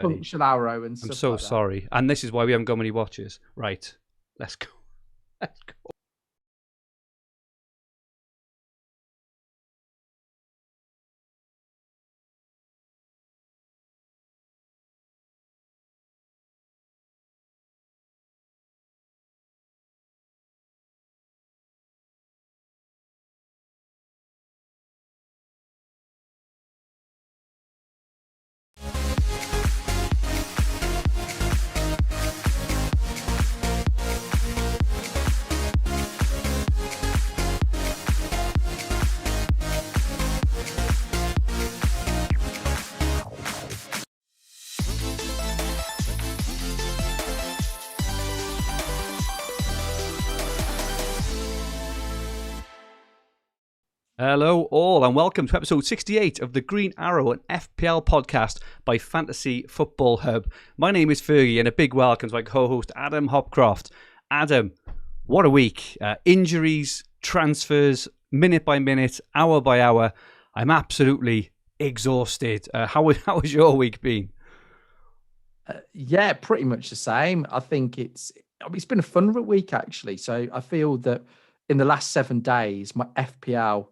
punctual arrow and stuff. I'm so like sorry. And this is why we haven't got many watches. Right. Let's go. Let's go. Hello all and welcome to episode 68 of the Green Arrow, an FPL podcast by Fantasy Football Hub. My name is Fergi and a big welcome to my co-host Adam Hopcroft. Adam, what a week. Injuries, transfers, minute by minute, hour by hour. I'm absolutely exhausted. How has your week been? Yeah, pretty much the same. I think it's been a fun week actually. So I feel that in the last 7 days, my FPL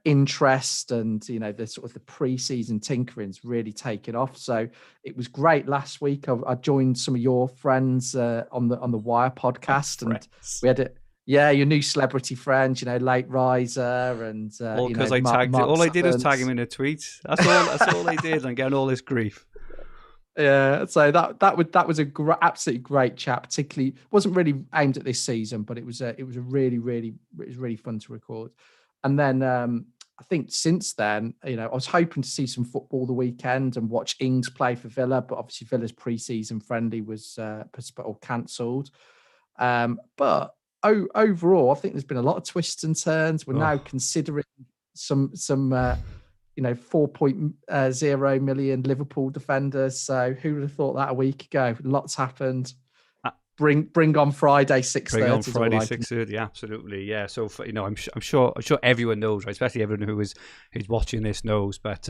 interest and the sort of the pre-season tinkering's really taken off. So it was great last week. I joined some of your friends on the Wire podcast, and we had your new celebrity friend, Late Riser, and all because I tagged it. All I did was tag him in a tweet. That's all I did. I'm getting all this grief. Yeah, so that was a absolutely great chat. Particularly, wasn't really aimed at this season, but it was really fun to record. And then I think since then, I was hoping to see some football the weekend and watch Ings play for Villa, but obviously Villa's pre-season friendly was cancelled. But overall, I think there's been a lot of twists and turns. We're now considering some 4.0 million Liverpool defenders. So who would have thought that a week ago? Lots happened. Bring on Friday 6:30. Bring on Friday 6:30. Absolutely, yeah. So I'm sure everyone knows, right? Especially everyone who's watching this knows. But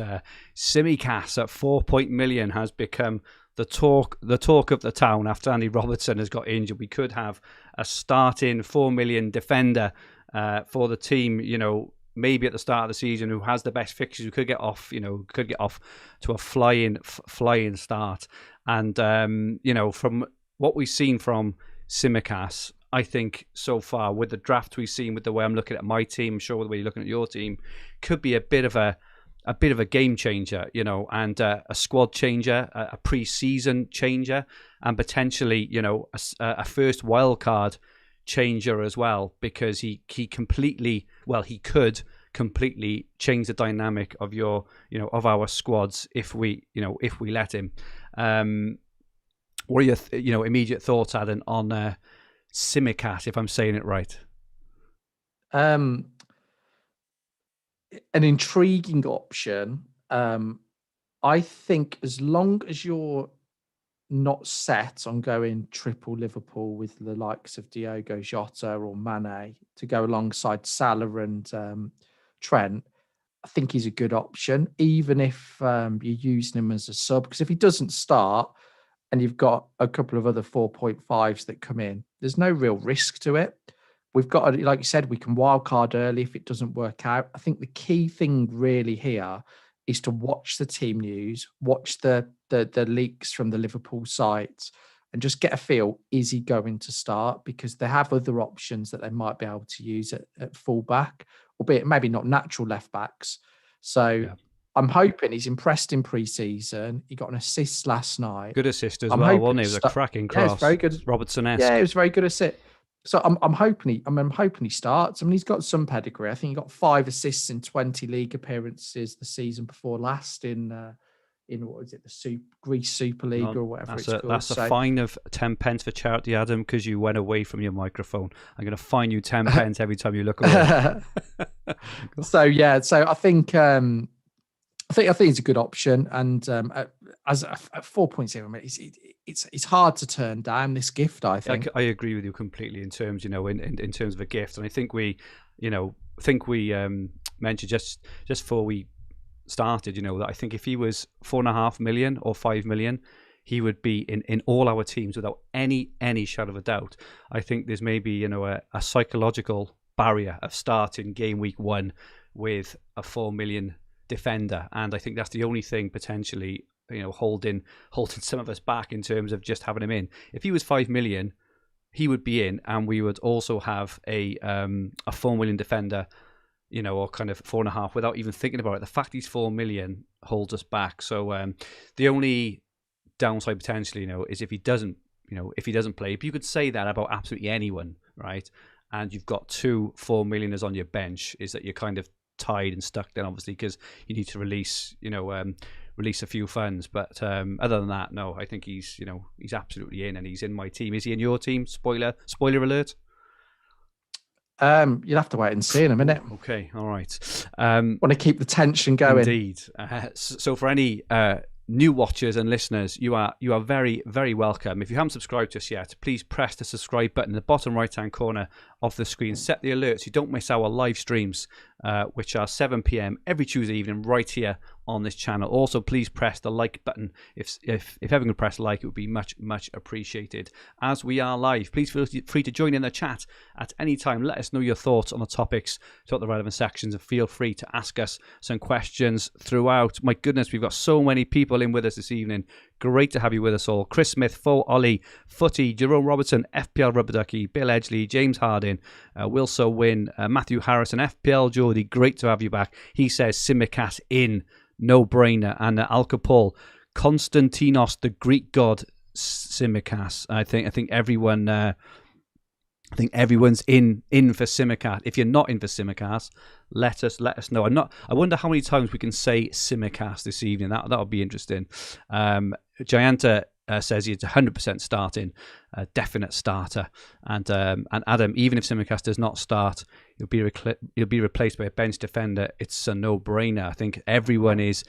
Tsimikas at 4 million has become the talk of the town after Andy Robertson has got injured. We could have a starting 4 million defender for the team. Maybe at the start of the season, who has the best fixtures, who could get off to a flying start. And from what we've seen from Tsimikas, I think so far with the draft we've seen, with the way I'm looking at my team, I'm sure the way you're looking at your team, could be a bit of a game changer, and a squad changer, a pre-season changer, and potentially, a first wild card changer as well, because he could completely change the dynamic of of our squads if we let him. What are your immediate thoughts, Adam, on Tsimikas, if I'm saying it right? An intriguing option. I think as long as you're not set on going triple Liverpool with the likes of Diogo Jota or Mane to go alongside Salah and Trent, I think he's a good option, even if you're using him as a sub. Because if he doesn't start and you've got a couple of other 4.5s that come in, there's no real risk to it. We've got, like you said, we can wildcard early if it doesn't work out. I think the key thing really here is to watch the team news, watch the leaks from the Liverpool sites, and just get a feel, is he going to start? Because they have other options that they might be able to use at fullback, albeit maybe not natural left backs. So yeah. I'm hoping he's impressed in pre-season. He got an assist last night. Good assist as well, wasn't he? It was a cracking cross. Yeah, it's very good. Robertson-esque. Yeah, it was very good assist. So I'm hoping he starts. I mean, he's got some pedigree. I think he got 5 assists in 20 league appearances the season before last in what is it, the Greece Super League or whatever it's called. That's a fine of 10 pence for charity, Adam, because you went away from your microphone. I'm going to fine you 10 pence every time you look away. So I think it's a good option, and as at 4.0 minutes, it's hard to turn down this gift. I think I agree with you completely in terms, in terms of a gift, and I think we mentioned just before we started, that I think if he was 4.5 million or 5 million, he would be in all our teams without any shadow of a doubt. I think there's maybe, a psychological barrier of starting game week 1 with a 4 million defender. And I think that's the only thing potentially, holding some of us back in terms of just having him in. If he was 5 million, he would be in, and we would also have a 4 million defender, or kind of 4.5 without even thinking about it. The fact he's 4 million holds us back. So the only downside potentially, is if he doesn't play. But you could say that about absolutely anyone, right? And you've got 2 4 millioners on your bench, is that you're kind of tied and stuck then, obviously, because you need to release a few funds. But other than that, no, I think he's absolutely in, and he's in my team. Is he in your team? Spoiler alert. You'll have to wait and see in a minute. Okay, all right. Want to keep the tension going. Indeed. So for any new watchers and listeners, you are very, very welcome. If you haven't subscribed to us yet, please press the subscribe button in the bottom right-hand corner of the screen. Set the alerts so you don't miss our live streams, which are 7 p.m. every Tuesday evening right here on this channel. Also, please press the like button. If everyone could press like, it would be much, much appreciated. As we are live, please feel free to join in the chat at any time. Let us know your thoughts on the topics throughout the relevant sections, and feel free to ask us some questions throughout. My goodness, we've got so many people in with us this evening. Great to have you with us all. Chris Smith, Fo Ollie, Footy, Jerome Robertson, FPL Rubber Ducky, Bill Edgley, James Harding, Will So Win, Matthew Harrison, FPL Geordie. Great to have you back. He says Tsimikas in, no brainer. And Al Capol, Konstantinos, the Greek god Tsimikas. I think everyone. I think everyone's in for Tsimikas. If you're not in for Tsimikas, let us know. I wonder how many times we can say Tsimikas this evening. That would be interesting. Jayanta says he's 100% starting, definite starter. And Adam, even if Tsimikas does not start, he'll be replaced by a bench defender. It's a no-brainer. I think everyone is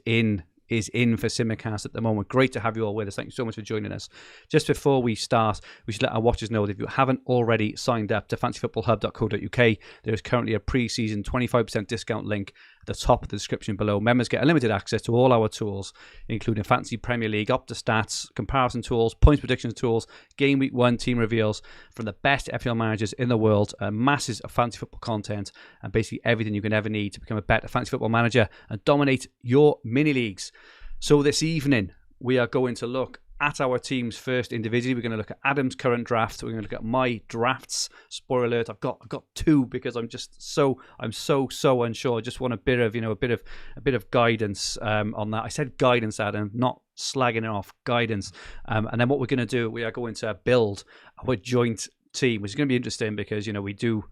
in for Tsimikas at the moment. Great to have you all with us. Thank you so much for joining us. Just before we start, we should let our watchers know that if you haven't already signed up to fantasyfootballhub.co.uk, there is currently a pre-season 25% discount link at the top of the description below. Members get unlimited access to all our tools, including Fantasy Premier League, Opta Stats, comparison tools, points prediction tools, Game Week 1 team reveals from the best FPL managers in the world, masses of fantasy football content, and basically everything you can ever need to become a better fantasy football manager and dominate your mini leagues. So this evening, we are going to look at our teams first individually. We're going to look at Adam's current draft. We're going to look at my drafts. Spoiler alert: I've got 2 because I'm so unsure. I just want a bit of guidance on that. I said guidance, Adam, not slagging it off. Guidance. And then what we're going to do, we are going to build our joint team, which is going to be interesting because we do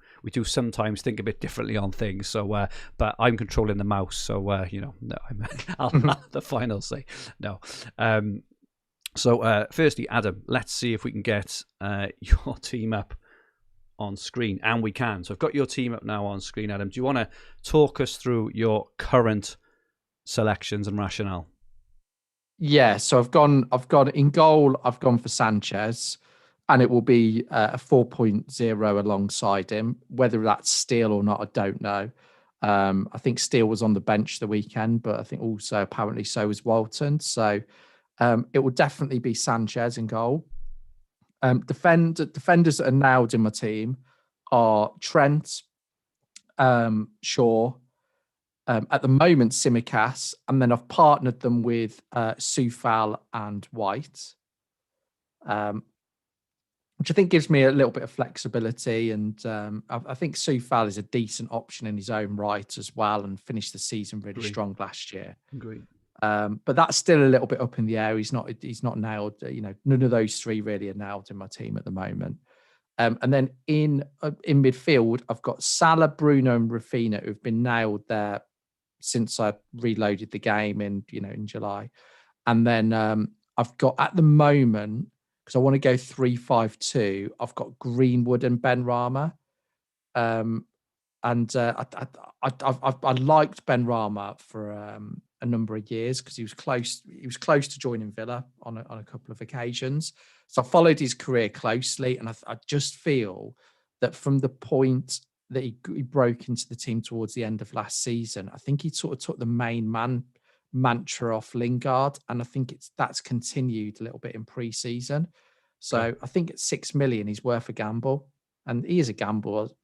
sometimes think a bit differently on things. So, but I'm controlling the mouse, so no, I'll have the final say. No. So, firstly, Adam, let's see if we can get your team up on screen, and we can. So, I've got your team up now on screen, Adam. Do you want to talk us through your current selections and rationale? Yeah. So I've gone in goal. I've gone for Sanchez. And it will be a 4.0 alongside him. Whether that's Steele or not, I don't know. I think Steele was on the bench the weekend, but I think also apparently so was Walton. So it will definitely be Sanchez in goal. Defenders that are nailed in my team are Trent, Shaw, at the moment Tsimikas, and then I've partnered them with Soufal and White. Which I think gives me a little bit of flexibility. And I think Soufal is a decent option in his own right as well, and finished the season really strong last year. Agreed. But that's still a little bit up in the air. He's not nailed. None of those 3 really are nailed in my team at the moment. And then in midfield, I've got Salah, Bruno, and Rafinha, who've been nailed there since I reloaded the game in July. And then I've got at the moment, because I want to go 3-5-2, I've got Greenwood and Benrahma. I liked Benrahma for a number of years because he was close to joining Villa on a couple of occasions. So I followed his career closely, and I just feel that from the point that he broke into the team towards the end of last season, I think he sort of took the main man mantra off Lingard, and I think that's continued a little bit in pre-season. So Okay. I think at 6 million, he's worth a gamble, and he is a gamble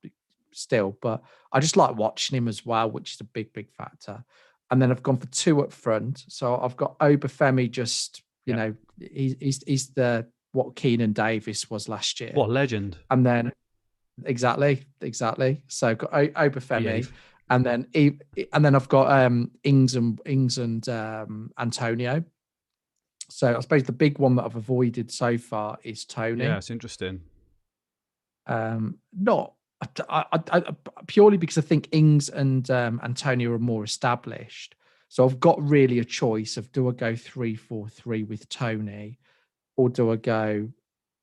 still. But I just like watching him as well, which is a big factor. And then I've gone for 2 up front. So I've got Obafemi. Just you know, he's the what Keenan Davis was last year. What a legend! And then exactly. So I've got Obafemi. And then I've got Ings and Antonio. So I suppose the big one that I've avoided so far is Tony. Yeah, it's interesting. Not I purely because I think Ings and Antonio are more established. So I've got really a choice of, do I go 3-4-3 with Tony, or do I go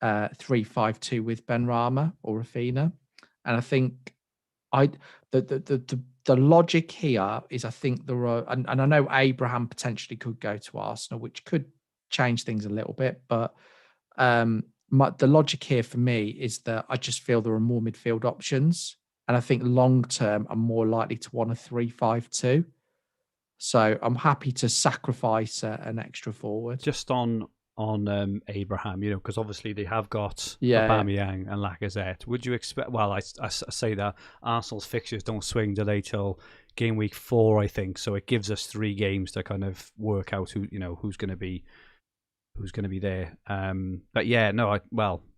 3-5-2 with Benrahma or Rafinha? And I think the logic here is, I think there are, and I know Abraham potentially could go to Arsenal, which could change things a little bit, but the logic here for me is that I just feel there are more midfield options, and I think long term I'm more likely to want a 3-5-2. So I'm happy to sacrifice an extra forward. Just on Abraham, you know, because obviously they have got Aubameyang and Lacazette. Would you expect? Well, I say that Arsenal's fixtures don't swing till game week 4, I think. So it gives us 3 games to kind of work out who's going to be there. But yeah, no,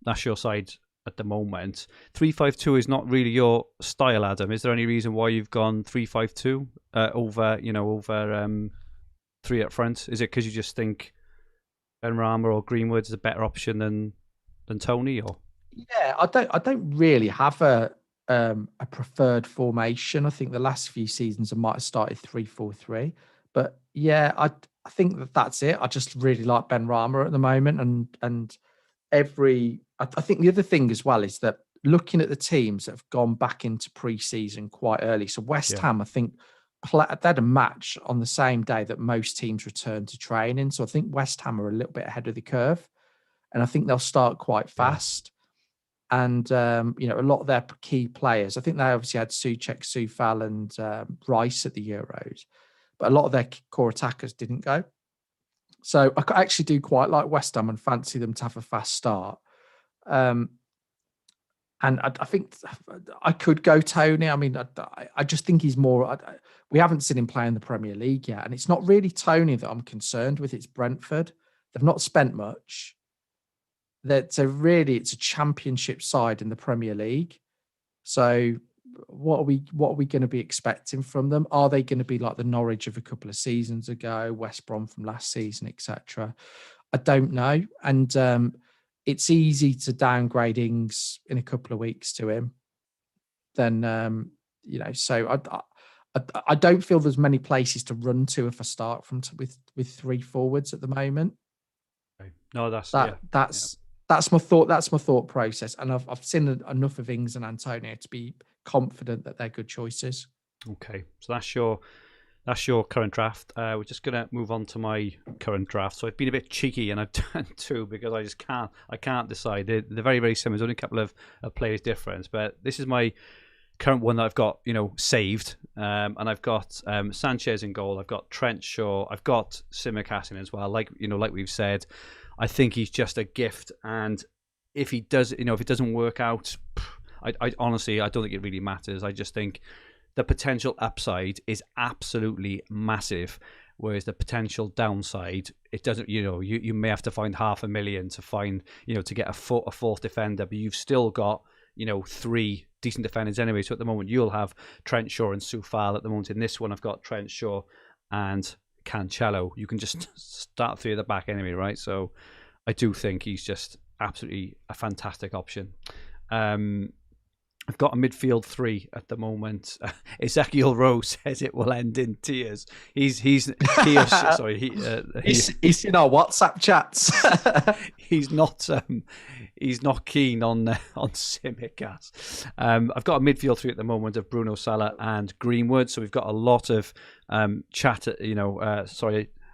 that's your side at the moment. 3-5-2 is not really your style, Adam. Is there any reason why you've gone 3-5-2 over 3 up front? Is it because you just think Benrahma or Greenwood is a better option than Tony? Or yeah, I don't really have a preferred formation. I think the last few seasons I might have started 3-4-3, but yeah, I think that's it. I just really like Benrahma at the moment, and I think the other thing as well is that looking at the teams that have gone back into pre-season quite early. So West Ham, I think, they had a match on the same day that most teams returned to training. So I think West Ham are a little bit ahead of the curve, and I think they'll start quite fast. And a lot of their key players, I think they obviously had Souček, Soufal, and Rice at the Euros, but a lot of their core attackers didn't go. So I actually do quite like West Ham and fancy them to have a fast start. And I think I could go Tony. I mean, I just think he's more. We haven't seen him play in the Premier League yet, and it's not really Tony that I'm concerned with. It's Brentford. They've not spent much. It's a championship side in the Premier League. So what are we going to be expecting from them? Are they going to be like the Norwich of a couple of seasons ago, West Brom from last season, etc.? I don't know. And it's easy to downgrade Ings in a couple of weeks to him. Then so I don't feel there's many places to run to if I start with 3 forwards at the moment. No, that's my thought. That's my thought process, and I've seen enough of Ings and Antonio to be confident that they're good choices. Okay, so that's your current draft. We're just going to move on to my current draft. So I've been a bit cheeky, and I've done 2 because I can't decide. They're very, very similar. There's only a couple of players difference, but this is my current one that I've got, saved. And I've got Sanchez in goal. I've got Trent Shaw. I've got Tsimikas in as well. Like we've said, I think he's just a gift. And if it doesn't work out, I honestly, I don't think it really matters. I just think the potential upside is absolutely massive, whereas the potential downside, it doesn't. You may have to find $500,000 to find, to get a fourth defender, but you've still got 3 decent defenders anyway. So at the moment, you'll have Trent Shaw and Soufal. At the moment, in this one, I've got Trent Shaw and Cancelo. You can just start 3 at the back anyway, right? So I do think he's just absolutely a fantastic option. I've got a midfield 3 at the moment. Ezekiel Rose says it will end in tears. He's in our WhatsApp chats. He's not keen on Tsimikas. I've got a midfield 3 at the moment of Bruno Salah and Greenwood. So we've got a lot of chat.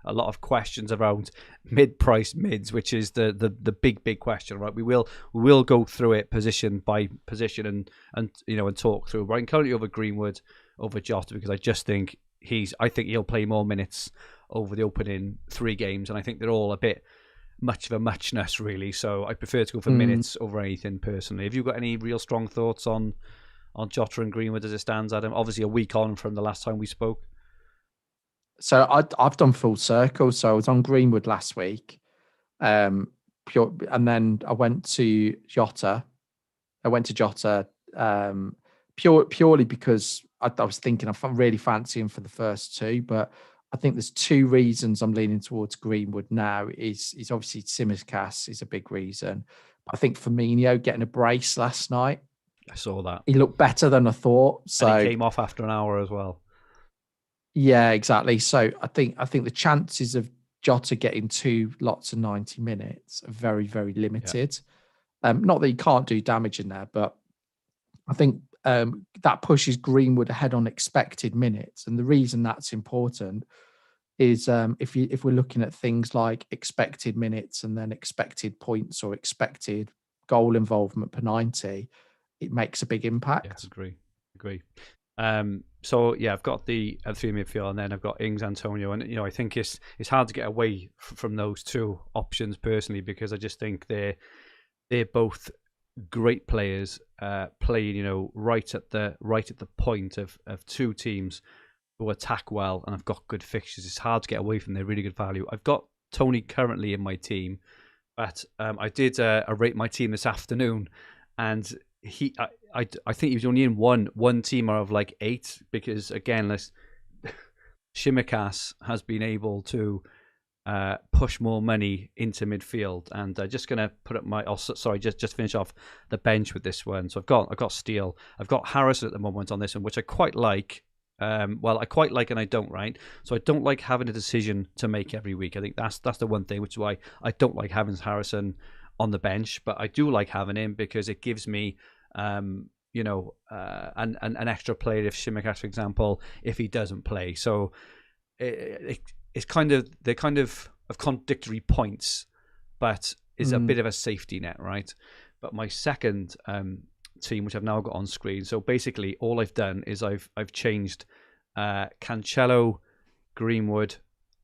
A a lot of questions around mid-price mids, which is the big question, right? We will go through it position by position and talk through. But I'm currently over Greenwood over Jota because I just think he'll play more minutes over the opening 3 games, and I think they're all a bit much of a muchness, really. So I prefer to go for minutes over anything personally. Have you got any real strong thoughts on Jota and Greenwood as it stands, Adam? Obviously a week on from the last time we spoke. So I've done full circle. So I was on Greenwood last week, and then I went to Jota. Purely because I was thinking I'm really fancying for the first 2, but I think there's 2 reasons I'm leaning towards Greenwood now. Is obviously Tsimikas is a big reason. I think Firmino getting a brace last night. I saw that. He looked better than I thought. So and he came off after an hour as well. Yeah, exactly. So I think the chances of Jota getting 2 lots of 90 minutes are very, very limited. Yeah. Not that he can't do damage in there, but I think that pushes Greenwood ahead on expected minutes. And the reason that's important is if we're looking at things like expected minutes and then expected points or expected goal involvement per 90, it makes a big impact. Yeah, agree. So yeah, I've got the 3 midfield, and then I've got Ings, Antonio, and I think it's hard to get away from those 2 options personally, because I just think they're both great players, playing right at the point of 2 teams who attack well and have got good fixtures. It's hard to get away from their really good value. I've got Tony currently in my team, but I did rate my team this afternoon, and I think he was only in one team out of like 8, because again, Tsimikas has been able to push more money into midfield, and just going to put up just finish off the bench with this one. So I've got Steele, I've got Harrison at the moment on this one, which I quite like. I quite like, and I don't, right? So I don't like having a decision to make every week. I think that's the one thing, which is why I don't like having Harrison on the bench, but I do like having him because it gives me an extra player if Tsimikas, for example, if he doesn't play. So it's they're kind of contradictory points, but is a bit of a safety net, right? But my second team, which I've now got on screen, so basically all I've done is I've changed Cancelo, Greenwood,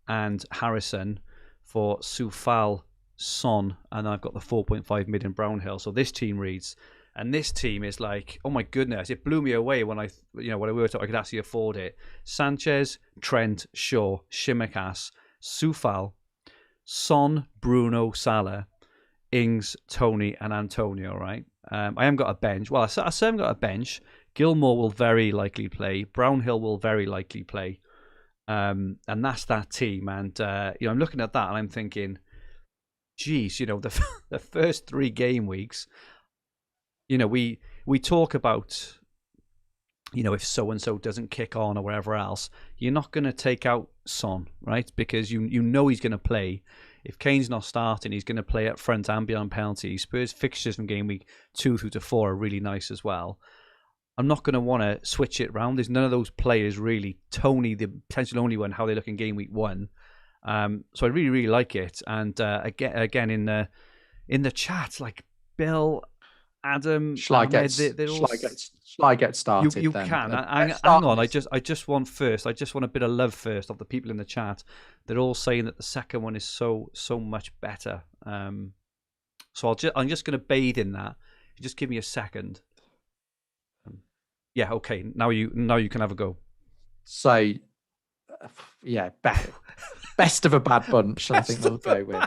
and Harrison for Soufal, Son, and I've got the 4.5 mid in Brownhill. So this team reads, and this team is like, oh my goodness, it blew me away when I worked out I could actually afford it. Sanchez, Trent, Shaw, Tsimikas, Soufal, Son, Bruno, Salah, Ings, Tony, and Antonio, right? I haven't got a bench. Well, I say I haven't got a bench. Gilmore will very likely play. Brownhill will very likely play. And that's that team. And, I'm looking at that and I'm thinking, geez, the first 3 game weeks, we talk about, if so-and-so doesn't kick on or whatever else, you're not going to take out Son, right? Because you know he's going to play. If Kane's not starting, he's going to play up front and beyond penalty. Spurs fixtures from game week 2 through to 4 are really nice as well. I'm not going to want to switch it around. There's none of those players really. Tony, the potential only one, how they look in game week 1. So I really, really like it. And again in the chat, like Bill, Adam, Shall I get started? You then? can. Hang on. I just want a bit of love first of the people in the chat. They're all saying that the second one is so much better. So I'm just going to bathe in that. Just give me a second. Yeah. Okay. Now you can have a go. So, yeah, best of a bad bunch. I think we'll go with.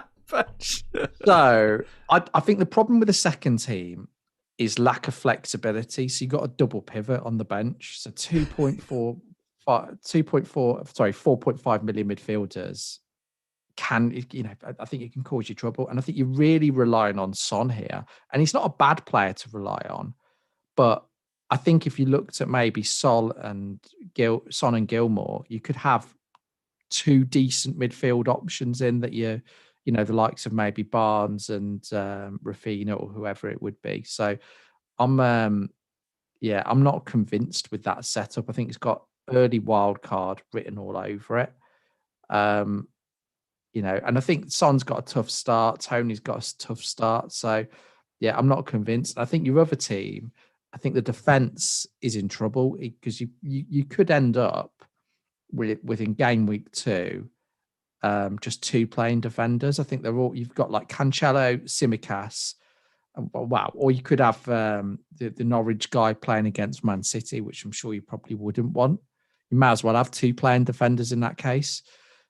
So I think the problem with the second team is lack of flexibility. So you got a double pivot on the bench. So 4.5 million midfielders can, I think it can cause you trouble. And I think you're really relying on Son here. And he's not a bad player to rely on. But I think if you looked at maybe Son and Gilmore, you could have 2 decent midfield options in that the likes of maybe Barnes and Rafinha or whoever it would be. So I'm not convinced with that setup. I think it's got early wild card written all over it. and I think Son's got a tough start. Tony's got a tough start. So, yeah, I'm not convinced. I think your other team, I think the defense is in trouble because you could end up within game week 2, just 2 playing defenders. I think you've got like Cancelo, Simicas, wow. Or you could have the Norwich guy playing against Man City, which I'm sure you probably wouldn't want. You might as well have 2 playing defenders in that case.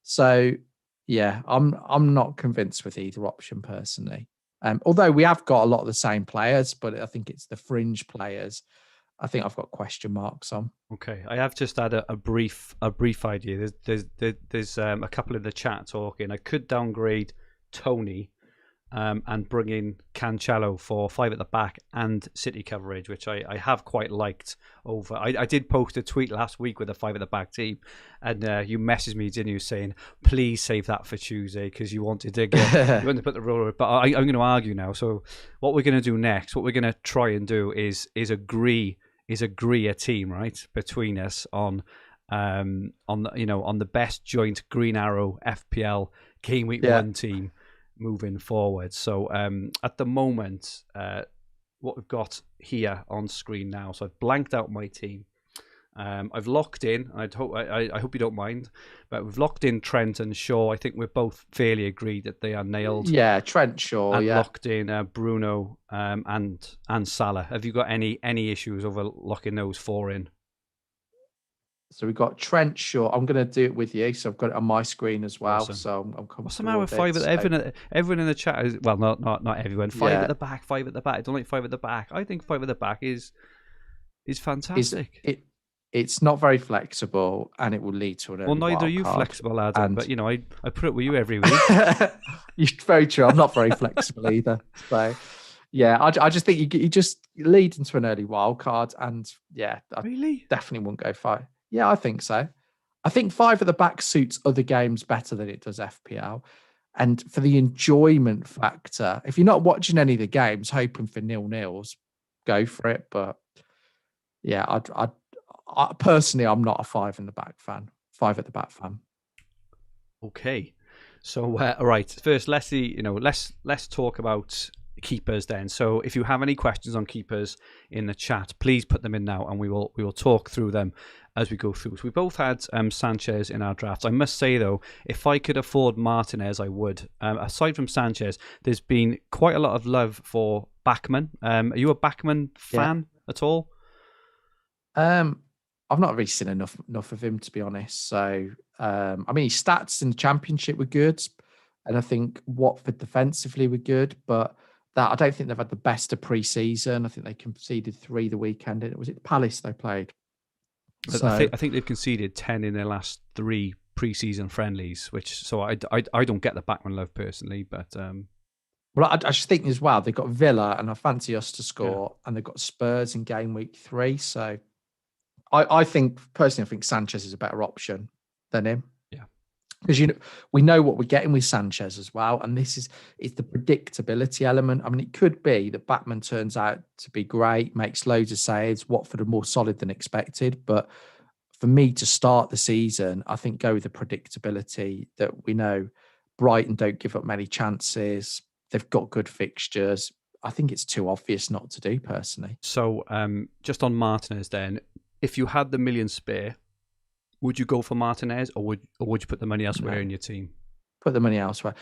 So, yeah, I'm not convinced with either option personally. Although we have got a lot of the same players, but I think it's the fringe players. I think I've got question marks on. Okay, I have just had a brief idea. There's a couple in the chat talking. I could downgrade Tony and bring in Cancelo for 5 at the back and City coverage, which I have quite liked over. I did post a tweet last week with a 5 at the back team, and you messaged me, didn't you, saying, please save that for Tuesday because you wanted to put the roller. But I'm going to argue now. So what we're going to do next, what we're going to try and do is agree a team, right, between us on the best joint Green Arrow FPL Game Week 1 team moving forward. So at the moment, what we've got here on screen now, so I've blanked out my team. I've locked in, I hope you don't mind, but we've locked in Trent and Shaw. I think we're both fairly agreed that they are nailed. Yeah, Trent, Shaw, and locked in Bruno and Salah. Have you got any issues over locking those 4 in? So we've got Trent, Shaw. I'm going to do it with you. So I've got it on my screen as well. Awesome. So I'm comfortable. What's the matter with 5 everyone in the chat is, well, not everyone. 5 at the back, 5 at the back. I don't like 5 at the back. I think 5 at the back is fantastic. It's not very flexible, and it will lead to an early neither are you flexible, Adam. But I put it with you every week. Very true. I'm not very flexible either. So yeah, I just think you just lead into an early wild card, and yeah, I definitely wouldn't go 5. Yeah, I think so. I think 5 at the back suits other games better than it does FPL. And for the enjoyment factor, if you're not watching any of the games, hoping for 0-0s, go for it. But yeah, I personally, I'm not a 5 at the back fan. Okay. So, all right. First, let's see. Let's talk about keepers then. So, if you have any questions on keepers in the chat, please put them in now, and we will talk through them as we go through. So we both had Sanchez in our drafts. I must say though, if I could afford Martinez, I would. Aside from Sanchez, there's been quite a lot of love for Bachmann. Are you a Bachmann fan at all? I've not really seen enough of him, to be honest. So, his stats in the Championship were good, and I think Watford defensively were good, but I don't think they've had the best of pre-season. I think they conceded 3 the weekend. Was it Palace they played? So, I think they've conceded 10 in their last 3 pre-season friendlies, so I don't get the Bachmann love personally, but well, I just think as well they've got Villa, and I fancy us to score, and they've got Spurs in game week 3. So I think personally, Sanchez is a better option than him. Yeah, because we know what we're getting with Sanchez as well, and it's the predictability element. It could be that Bachmann turns out to be great, makes loads of saves. Watford are more solid than expected, but for me to start the season, I think go with the predictability that we know. Brighton don't give up many chances. They've got good fixtures. I think it's too obvious not to do personally. So, just on Martinez, then, if you had the million spare, would you go for Martinez, or would you put the money elsewhere in your team? Put the money elsewhere.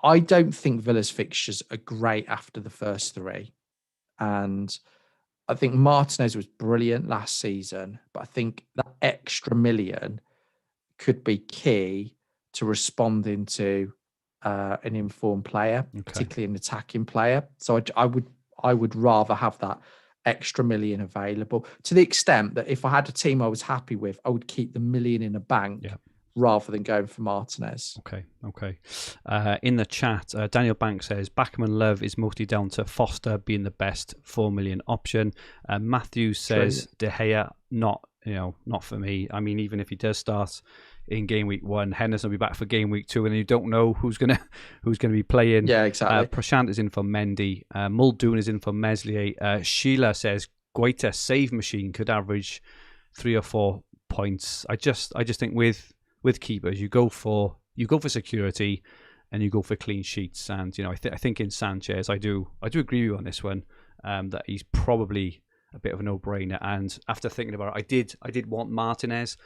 I don't think Villa's fixtures are great after the first 3. And I think Martinez was brilliant last season, but I think that extra million could be key to responding to an informed player, particularly an attacking player. So I would rather have that extra million available, to the extent that if I had a team I was happy with, I would keep the million in a bank rather than going for Martinez. Okay. In the chat, Daniel Banks says Bachmann love is mostly down to Foster being the best 4 million option. Matthew says De Gea, not for me. Even if he does start in game week 1, Henderson will be back for game week 2, and you don't know who's gonna be playing. Yeah, exactly. Prashant is in for Mendy. Muldoon is in for Meslier. Sheila says Guaita save machine could average 3 or 4 points. I just think with keepers, you go for you go for security and you go for clean sheets. And I think in Sanchez, I do agree with you on this one, that he's probably a bit of a no-brainer. And after thinking about it, I did want Martinez,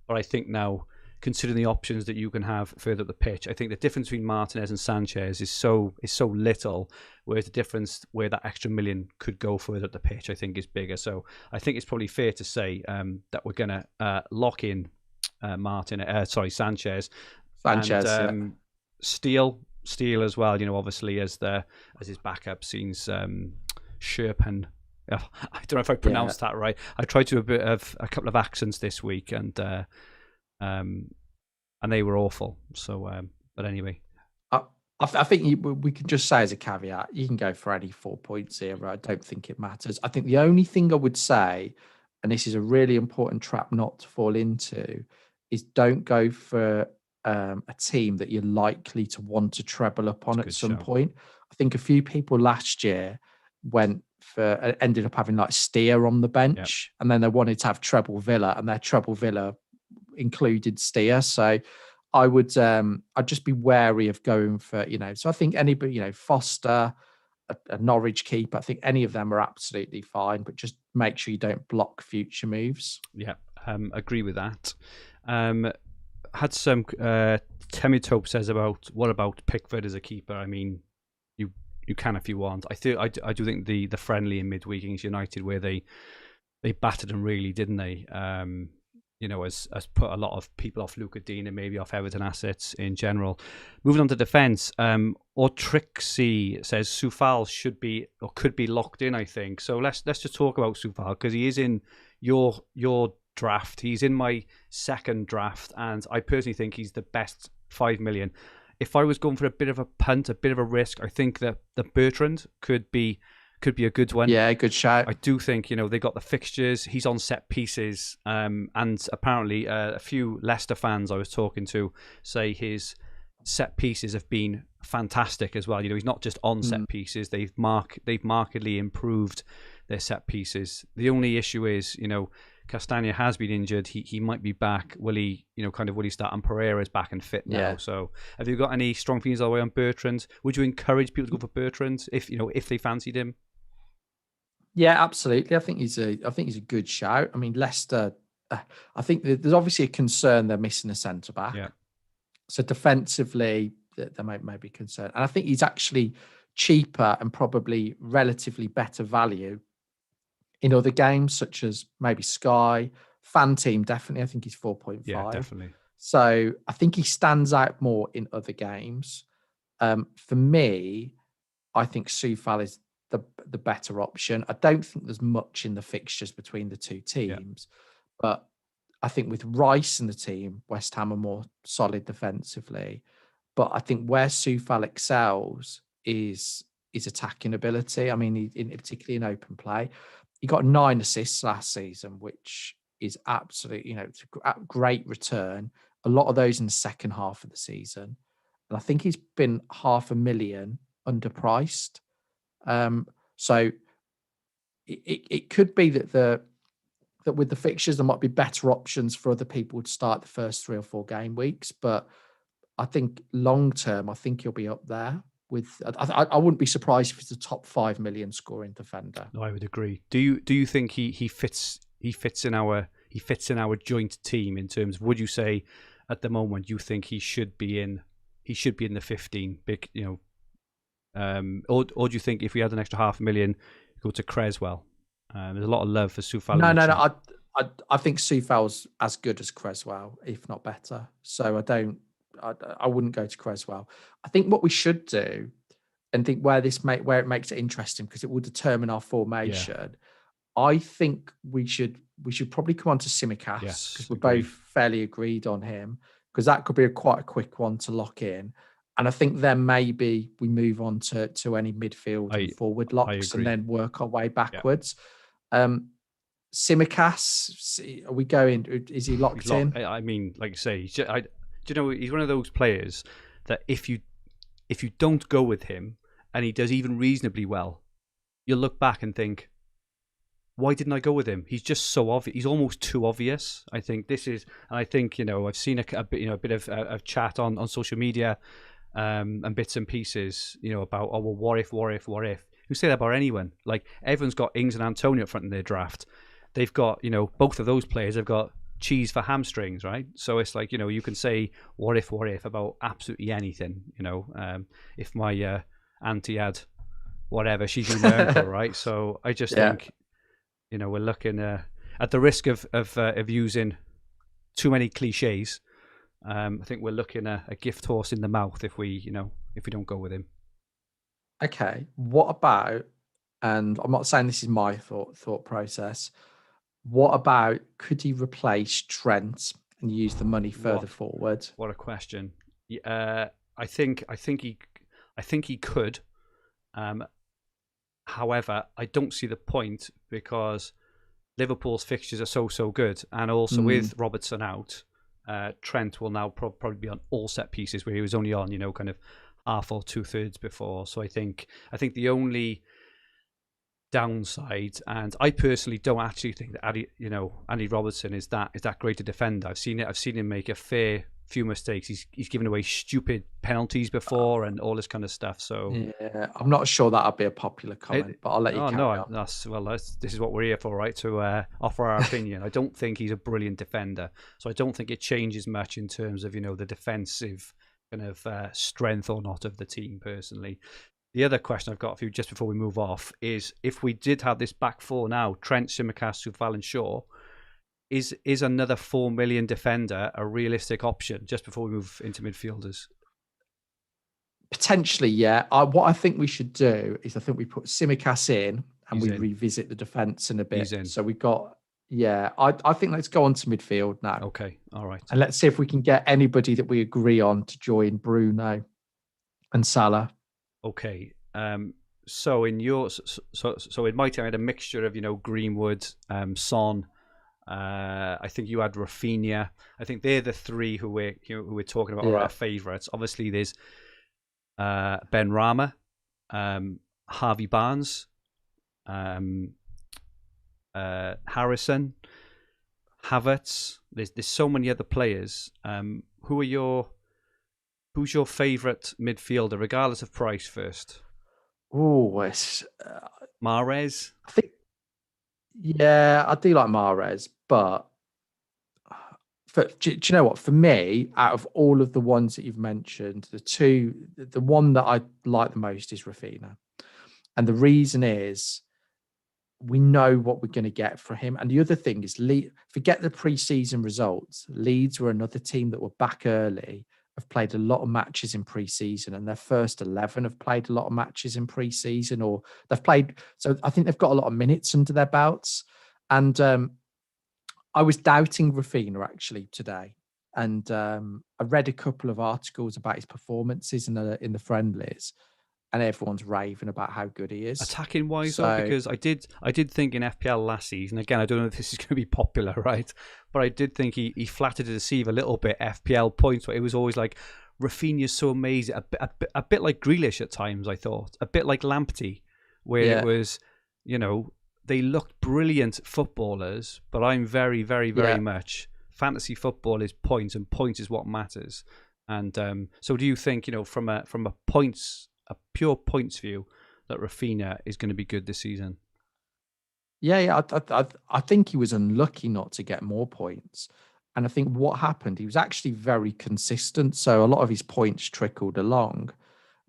but I think now, considering the options that you can have further up the pitch, I think the difference between Martinez and Sanchez is so little, whereas the difference where that extra million could go further up the pitch, I think, is bigger. So I think it's probably fair to say that we're going to lock in Sanchez. And Steele as well. Obviously as his backup seems Sherpen. I don't know if I pronounced that right. I tried to do a couple of accents this week, and they were awful. So, but anyway, I think we can just say as a caveat, you can go for any 4.0. I don't think it matters. I think the only thing I would say, and this is a really important trap not to fall into, is don't go for a team that you're likely to want to treble up on at some point. I think a few people last year ended up having like Steer on the bench, and then they wanted to have treble Villa, and their treble Villa included Steer. So I'd just be wary of going for, so I think anybody, Foster, a Norwich keeper, I think any of them are absolutely fine, but just make sure you don't block future moves. Yeah, agree with that. Had some Temitope says what about Pickford as a keeper? I mean, you can if you want. I do think the friendly in midweek against United, where they battered them really, didn't they? Has put a lot of people off Luca Dean and maybe off Everton assets in general. Moving on to defence, or Trixie says Soufal should be or could be locked in, I think. So let's just talk about Soufal, because he is in your draft. He's in my second draft, and I personally think he's the best 5 million. If I was going for a bit of a punt, a bit of a risk, I think that the Bertrand could be a good one. Yeah, good shout. I do think, they got the fixtures. He's on set pieces. And apparently a few Leicester fans I was talking to say his set pieces have been fantastic as well. He's not just on set pieces. They've markedly improved their set pieces. The only issue is, Castagna has been injured. He might be back. Will he start? And Pereira's back and fit now. Yeah. So have you got any strong feelings all the way on Bertrand? Would you encourage people to go for Bertrand if they fancied him? Yeah, absolutely. I think he's a good shout. I mean, Leicester, I think there's obviously a concern they're missing a centre back. Yeah. So defensively, they may be concerned. And I think he's actually cheaper and probably relatively better value in other games, such as maybe Sky, FanTeam, definitely. I think he's 4.5. Yeah, definitely. So I think he stands out more in other games. For me, I think Soufal is the better option. I don't think there's much in the fixtures between the two teams, but I think with Rice in the team, West Ham are more solid defensively. But I think where Soufal excels is attacking ability. I mean, particularly in open play. He got 9 assists last season, which is absolutely, it's a great return. A lot of those in the second half of the season. And I think he's been $500,000 underpriced. So it could be that with the fixtures, there might be better options for other people to start the first 3 or 4 game weeks. But I think long term, I think he'll be up there. I wouldn't be surprised if it's a top 5 million scoring defender. No, I would agree. Do you think he fits in our joint team in terms of, would you say at the moment you think he should be in the 15 big, or do you think if we had an extra $500,000 go to Creswell? There's a lot of love for Soufal. No. I think Soufal's as good as Creswell, if not better. So I wouldn't go to Creswell. I think what we should do, and think where it makes it interesting, because it will determine our formation. Yeah. I think we should probably come on to Tsimikas, because we're both fairly agreed on him, because that could be quite a quick one to lock in. And I think then maybe we move on to any midfield and forward locks and then work our way backwards. Yeah. Tsimikas, are we going? Is he locked in? I mean, like you say, he's one of those players that if you don't go with him and he does even reasonably well, you'll look back and think, why didn't I go with him? He's just so obvious. He's almost too obvious. I think this is, and I think I've seen a bit, a bit of chat on social media, and bits and pieces, about well, what if? Who say that about anyone? Like everyone's got Ings and Antonio up front in their draft. They've got both of those players have got cheese for hamstrings, right? So it's like you can say what if about absolutely anything. If my auntie had whatever, she's my uncle, right? So I just think we're looking at the risk of using too many cliches. I think we're looking at a gift horse in the mouth if we don't go with him. Okay, what about? And I'm not saying this is my thought process. What about, could he replace Trent and use the money further forward? What a question. I think he could. However, I don't see the point because Liverpool's fixtures are so good, and also with Robertson out, Trent will now probably be on all set pieces where he was only on kind of half or 2/3 before. So I think the only downside, and I personally don't actually think that Andy Robertson is that great a defender. I've seen him make a fair few mistakes. He's given away stupid penalties before and all this kind of stuff. So yeah, I'm not sure that'll be a popular comment, but I'll let you carry on. This is what we're here for, right? To offer our opinion. I don't think he's a brilliant defender, so I don't think it changes much in terms of the defensive kind of strength or not of the team personally. The other question I've got for you just before we move off is, if we did have this back four now, Trent, Tsimikas, Soufal and Shaw, is another 4 million defender a realistic option just before we move into midfielders? Potentially, yeah. What I think we should do is I think we put Tsimikas in and we revisit the defence in a bit. So we got, I think let's go on to midfield now. Okay, all right. And let's see if we can get anybody that we agree on to join Bruno and Salah. Okay. So in yours, so in my team, I had a mixture of Greenwood, Son. I think you had Rafinha. I think they're the three who we're talking about are our favourites. Obviously, there's Ben Rama, Harvey Barnes, Harrison, Havertz. There's so many other players. Who's your favourite midfielder, regardless of price? First, it's Mahrez. I think, I do like Mahrez, but do you know what? For me, out of all of the ones that you've mentioned, the one that I like the most is Rafinha, and the reason is we know what we're going to get for him. And the other thing is, forget the pre-season results. Leeds were another team that were back early, have played a lot of matches in pre-season, and their first 11 have played a lot of matches in pre-season, or they've played. So I think they've got a lot of minutes under their belts. And I was doubting Rafinha actually today, and I read a couple of articles about his performances in the friendlies, and everyone's raving about how good he is. Attacking wise, though, because I did think in FPL last season, again, I don't know if this is going to be popular, right? But I did think he flattered to deceive a little bit FPL points, where it was always like, Rafinha's so amazing. A bit like Grealish at times, I thought. A bit like Lamptey, where it was, they looked brilliant footballers, but I'm very, very, very much fantasy football is points, and points is what matters. And so do you think, from a pure points view, that Rafinha is going to be good this season? Yeah. I think he was unlucky not to get more points. And I think what happened, he was actually very consistent. So a lot of his points trickled along,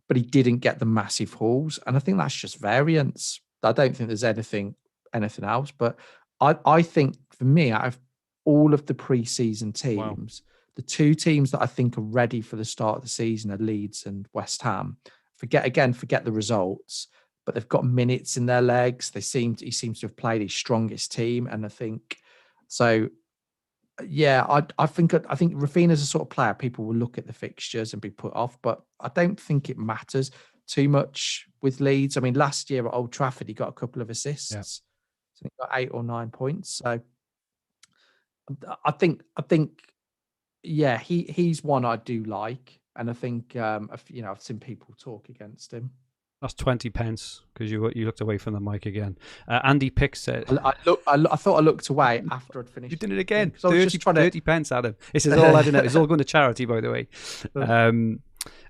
but he didn't get the massive hauls. And I think that's just variance. I don't think there's anything else. But I think for me, out of all of the pre-season teams, the two teams that I think are ready for the start of the season are Leeds and West Ham. Forget the results, but they've got minutes in their legs. He seems to have played his strongest team, and I think so. Yeah, I think Rafinha's a sort of player people will look at the fixtures and be put off, but I don't think it matters too much with Leeds. I mean, last year at Old Trafford, he got a couple of assists. Yeah. So he got 8 or 9 points. So I think, he's one I do like. And I think, I've seen people talk against him. That's 20 pence because you looked away from the mic again. Andy Pick said, I thought I looked away after I'd finished. you did it again. I was just trying to... 30 pence, Adam. This is all adding up. It's all going to charity, by the way.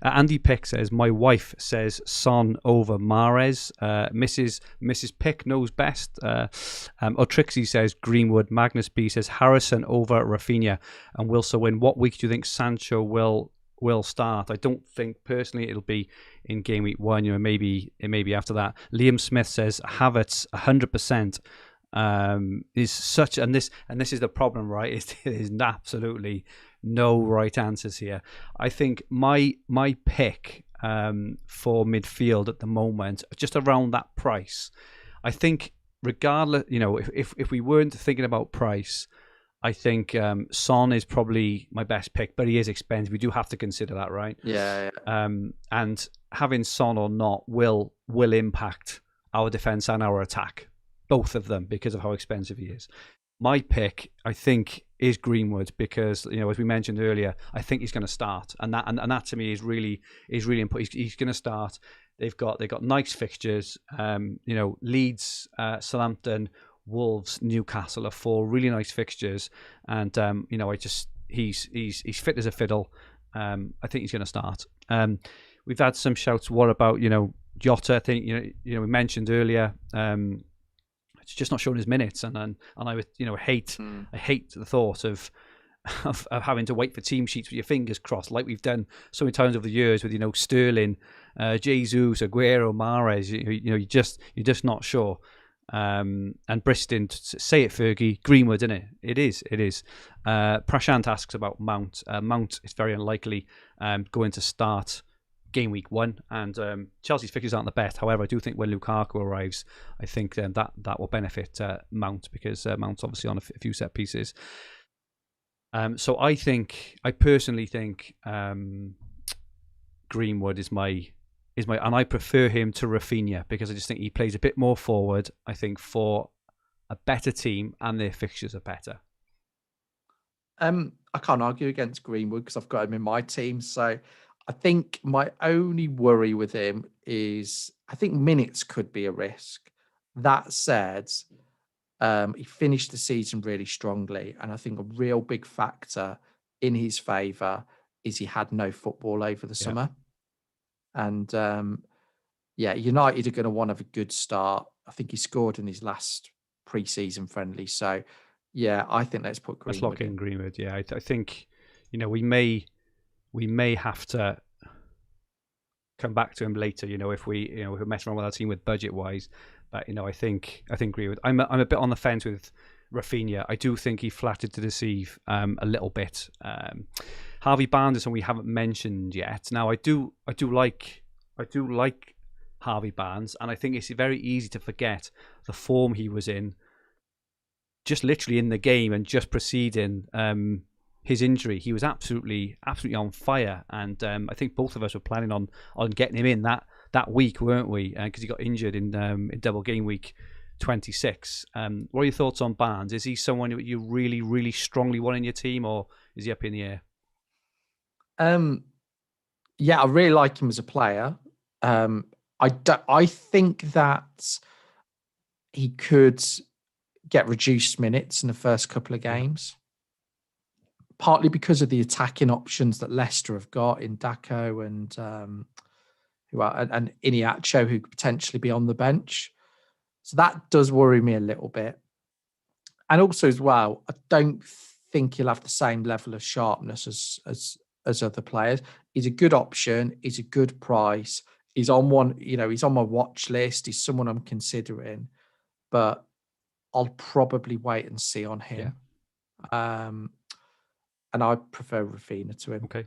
Andy Pick says, my wife says Son over Mahrez. Mrs. Pick knows best. Trixie says Greenwood. Magnus B says Harrison over Rafinha. And Wilson win. What week do you think Sancho will start? I don't think personally it'll be in game week 1. It may be after that. Liam Smith says Havertz 100%. Is such, and this is the problem, right? Is absolutely no right answers here. I think my pick for midfield at the moment, just around that price. I think regardless, if we weren't thinking about price, I think Son is probably my best pick, but he is expensive. We do have to consider that, right? Yeah. And having Son or not will impact our defense and our attack, both of them, because of how expensive he is. My pick, I think, is Greenwood because, as we mentioned earlier, I think he's going to start, and that to me is really important. He's going to start. They've got nice fixtures. Leeds, Southampton, Wolves, Newcastle are 4 really nice fixtures, and he's fit as a fiddle. I think he's going to start. We've had some shouts. What about Jota? I think we mentioned earlier. It's just not showing his minutes, and I would hate the thought of having to wait for team sheets with your fingers crossed, like we've done so many times over the years with Sterling, Jesus, Aguero, Mahrez. You're just not sure. And Briston, say it, Fergie, Greenwood, isn't it? It is. Prashant asks about Mount. Mount is very unlikely going to start game week 1, and Chelsea's fixtures aren't the best. However, I do think when Lukaku arrives, I think that will benefit Mount, because Mount's obviously on a few set pieces. So I personally think Greenwood is my, and I prefer him to Rafinha because I just think he plays a bit more forward. I think for a better team, and their fixtures are better. I can't argue against Greenwood because I've got him in my team. So I think my only worry with him is I think minutes could be a risk. That said, he finished the season really strongly, and I think a real big factor in his favour is he had no football over the summer. And United are going to want to have a good start. I think he scored in his last pre-season friendly. So, yeah, I think let's put Greenwood. Let's lock in Greenwood. Yeah, I think we may have to come back to him later. If we're messing around with our team with budget wise. But I think Greenwood. I'm a bit on the fence with Rafinha. I do think he flattered to deceive a little bit. Harvey Barnes is someone we haven't mentioned yet. Now I do like Harvey Barnes, and I think it's very easy to forget the form he was in, just literally in the game and just preceding his injury. He was absolutely on fire, and I think both of us were planning on getting him in that week, weren't we? Because he got injured in double game week 26. What are your thoughts on Barnes? Is he someone you really, really strongly want in your team, or is he up in the air? Yeah, I really like him as a player. I think that he could get reduced minutes in the first couple of games, partly because of the attacking options that Leicester have got in Dako and Iniacho, who could potentially be on the bench. So that does worry me a little bit. And also as well, I don't think he'll have the same level of sharpness as other players. He's a good option. He's a good price. He's on he's on my watch list. He's someone I'm considering, but I'll probably wait and see on him. Yeah. And I prefer Rafinha to him. Okay.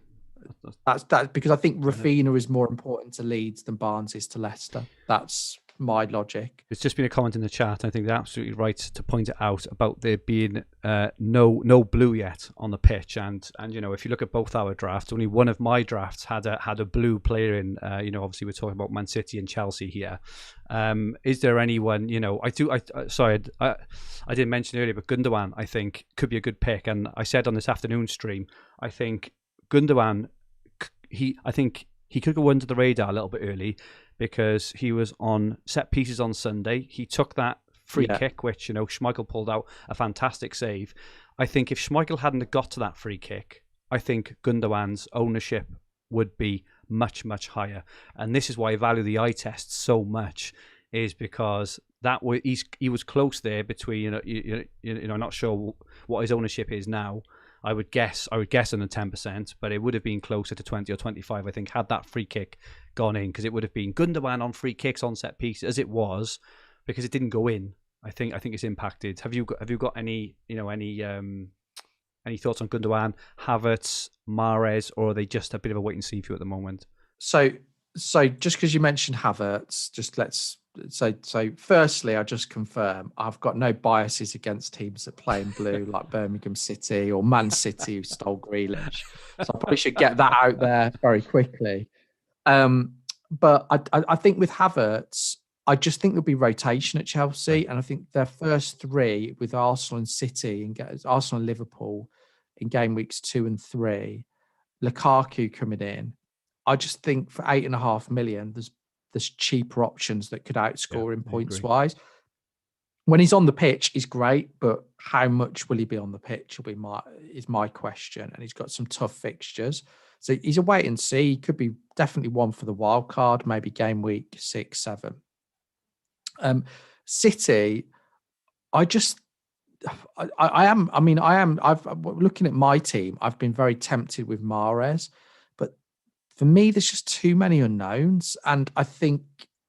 That's because I think Rafinha is more important to Leeds than Barnes is to Leicester. That's my logic. It's just been a comment in the chat. I think they're absolutely right to point it out about there being no blue yet on the pitch. And if you look at both our drafts, only one of my drafts had a blue player in. Obviously we're talking about Man City and Chelsea here. Is there anyone? I didn't mention earlier, but Gundogan I think could be a good pick. And I said on this afternoon stream, I think Gundogan, I think he could go under the radar a little bit early because he was on set pieces on Sunday. He took that free kick, which, Schmeichel pulled out a fantastic save. I think if Schmeichel hadn't got to that free kick, I think Gundogan's ownership would be much, much higher. And this is why I value the eye test so much, is because he was close there between, I'm not sure what his ownership is now. I would guess under 10%, but it would have been closer to 20 or 25, I think, had that free kick gone in, because it would have been Gundogan on free kicks on set pieces, as it was, because it didn't go in. I think it's impacted. Have you got any thoughts on Gundogan, Havertz, Mahrez, or are they just a bit of a wait and see for you at the moment? So just because you mentioned Havertz, so firstly, I just confirm I've got no biases against teams that play in blue like Birmingham City or Man City, who stole Grealish. So I probably should get that out there very quickly. But I think with Havertz, I just think there'll be rotation at Chelsea, and I think their first three with Arsenal and City and Arsenal and Liverpool in game weeks 2 and 3, Lukaku coming in. I just think for 8.5 million, there's cheaper options that could outscore him points wise. When he's on the pitch, he's great, but how much will he be on the pitch is my question. And he's got some tough fixtures. So he's a wait and see. He could be definitely one for the wild card, maybe game week 6, 7. City, I'm looking at my team. I've been very tempted with Mahrez, but for me, there's just too many unknowns. And I think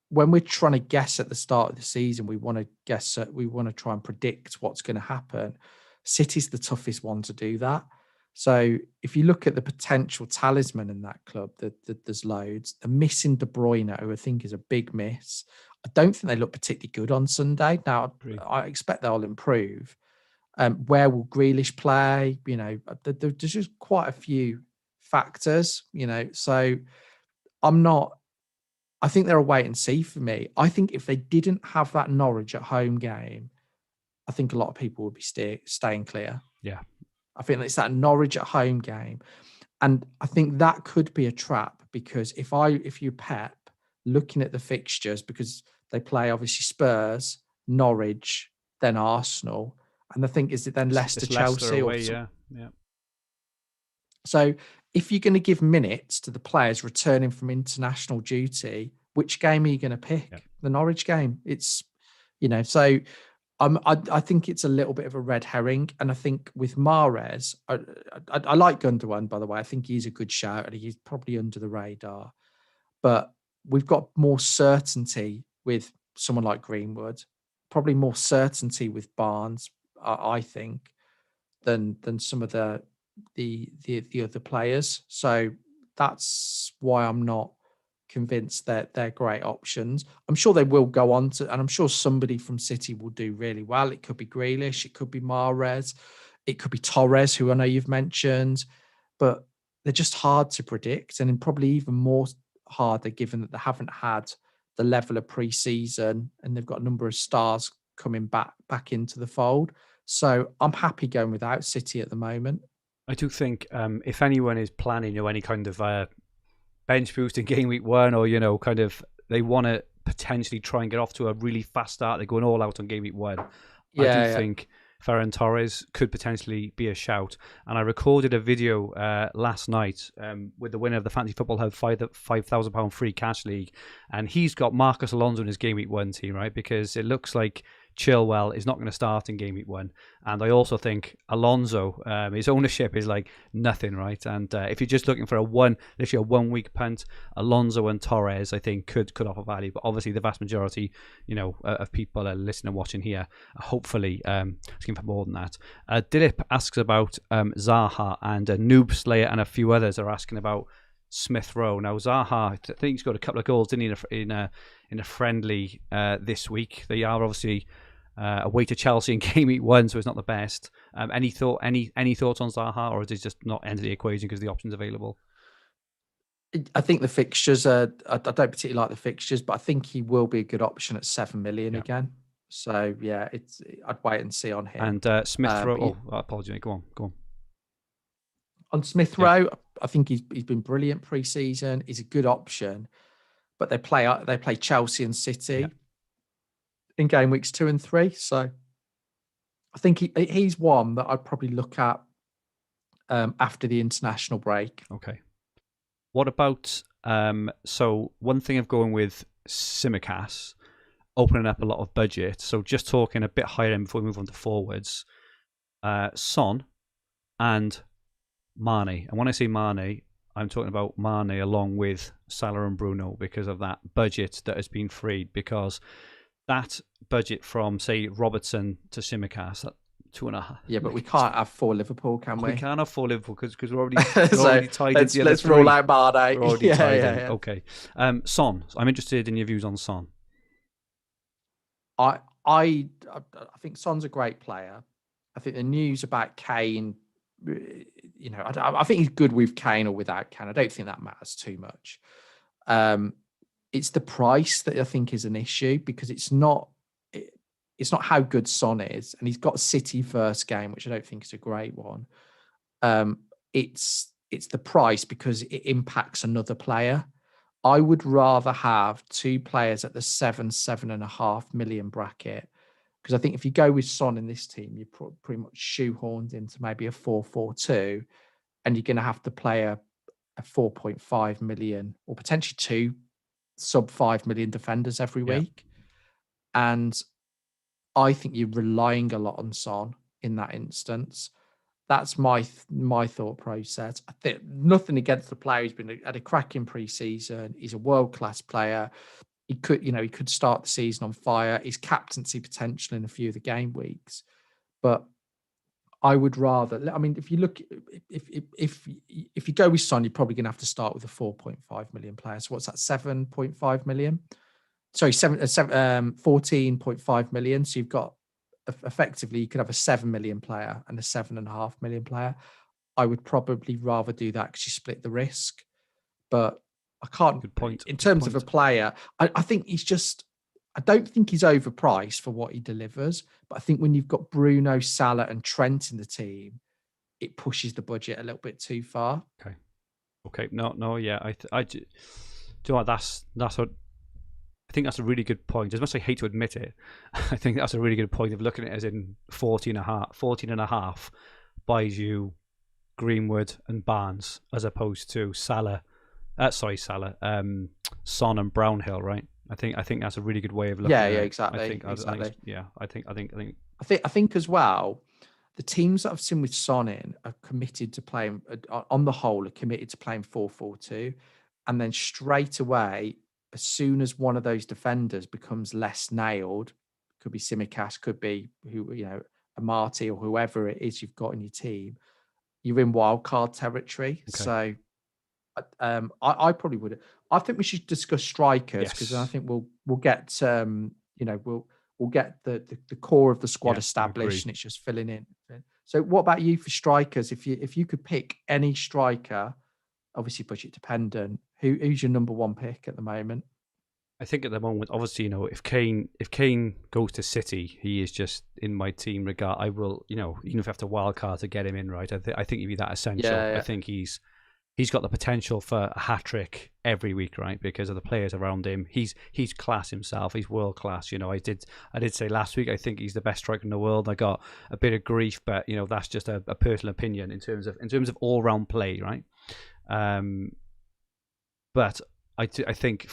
when we're trying to guess at the start of the season, we want to try and predict what's going to happen. City's the toughest one to do that. So if you look at the potential talisman in that club, there's loads. The missing De Bruyne, who I think is a big miss. I don't think they look particularly good on Sunday. Now, I expect they'll improve. Where will Grealish play? There's just quite a few factors, so I think they're a wait and see for me. I think if they didn't have that Norwich at home game, I think a lot of people would be staying clear. Yeah. I think it's that Norwich at home game. And I think that could be a trap, because if you Pep, looking at the fixtures, because they play obviously Spurs, Norwich, then Arsenal, and I think is it then Leicester, Chelsea, away, or yeah. So if you're going to give minutes to the players returning from international duty, which game are you going to pick? Yeah. The Norwich game. It's, so I think it's a little bit of a red herring. And I think with Mahrez, I like Gundogan, by the way. I think he's a good shout, and he's probably under the radar. But we've got more certainty with someone like Greenwood, probably more certainty with Barnes, I think, than some of the other players. So that's why I'm not convinced that they're great options. I'm sure they will go on to, and I'm sure somebody from City will do really well. It could be Grealish, it could be Mahrez, it could be Torres, who I know you've mentioned, but they're just hard to predict, and probably even more harder given that they haven't had the level of pre-season and they've got a number of stars coming back into the fold. So I'm happy going without City at the moment. I do think if anyone is planning any kind of bench boost in game week 1, or kind of they want to potentially try and get off to a really fast start, they're going all out on game week 1. I do think Ferran Torres could potentially be a shout. And I recorded a video last night with the winner of the Fantasy Football Hub £5,000 free cash league, and he's got Marcus Alonso in his game week 1 team, right? Because it looks like Chillwell is not going to start in game week 1, and I also think Alonso, his ownership is like nothing, right? And if you're just looking for literally a 1 week punt, Alonso and Torres, I think could offer value. But obviously, the vast majority, of people are listening and watching here, hopefully asking for more than that. Dilip asks about Zaha, and Noob Slayer and a few others are asking about Smith Rowe. Now Zaha, I think he's got a couple of goals, didn't he, in a friendly this week. They are obviously away to Chelsea in game week 1, so it's not the best. Any thoughts on Zaha, or is it just not enter the equation because the options available? I think the fixtures I don't particularly like the fixtures, but I think he will be a good option at 7 million again. So yeah, I'd wait and see on him. And Smith Rowe. Apologies, go on. On Smith Rowe, I think he's been brilliant pre-season. He's a good option, but they play Chelsea and City in game weeks 2 and 3. So I think he's one that I'd probably look at after the international break. Okay. What about so one thing of going with Tsimikas, opening up a lot of budget. So just talking a bit higher end before we move on to forwards, Son and Mane. And when I say Mane, I'm talking about Mane along with Salah and Bruno because of that budget that has been freed. Because that budget from, say, Robertson to Tsimikas, that 2.5. Yeah, but we can't have 4 Liverpool, can we? We can't have 4 Liverpool because we're already tied into the other 3. Let's rule out Mane. We're already tied in. Yeah. Okay. Son, I'm interested in your views on Son. I think Son's a great player. I think the news about Kane, I think he's good with Kane or without Kane. I don't think that matters too much. It's the price that I think is an issue because it's not how good Son is, and he's got a City first game, which I don't think is a great one. It's the price because it impacts another player. I would rather have 2 players at the 7.5 million bracket, because I think if you go with Son in this team, you're pretty much shoehorned into maybe a 4-4-2, and you're going to have to play a 4.5 million or potentially 2 sub 5 million defenders every week. And I think you're relying a lot on Son in that instance. That's my thought process. I think nothing against the player. He's been at a cracking pre-season. He's a world-class player. He could start the season on fire. His captaincy potential in a few of the game weeks. But I would rather, I mean, if you look, if you go with Son, you're probably going to have to start with a 4.5 million player. So what's that, 7.5 million? Sorry, 14.5 million. So you've got, effectively, you could have a 7 million player and a 7.5 million player. I would probably rather do that because you split the risk. But I can't. Good point. In terms of a player, I think he's just, I don't think he's overpriced for what he delivers. But I think when you've got Bruno, Salah, and Trent in the team, it pushes the budget a little bit too far. Okay. No. Yeah. Do you know what? That's what. I think that's a really good point. As much as I hate to admit it, I think that's a really good point of looking at it as in 14 and a half buys you Greenwood and Barnes as opposed to Son and Brownhill, right? I think that's a really good way of looking at it. Exactly. I think as well, the teams that I've seen with Son in are committed to playing, on the whole, are committed to playing 4-4-2, and then straight away, as soon as one of those defenders becomes less nailed, could be Tsimikas, could be Amati or whoever it is you've got in your team, you're in wildcard territory. Okay. So I probably would. I think we should discuss strikers because I think we'll get we'll get the core of the squad established, and it's just filling in. So what about you for strikers? If you could pick any striker, obviously budget dependent, who's your number 1 pick at the moment? I think at the moment, obviously, if Kane goes to City, he is just in my team regard. I will, even if I have to wild card to get him in, right? I think he'd be that essential. Yeah. I think he's got the potential for a hat trick every week, right? Because of the players around him. He's class himself. He's world class. I did say last week I think he's the best striker in the world. I got a bit of grief, but that's just a personal opinion in terms of all round play, right? But I think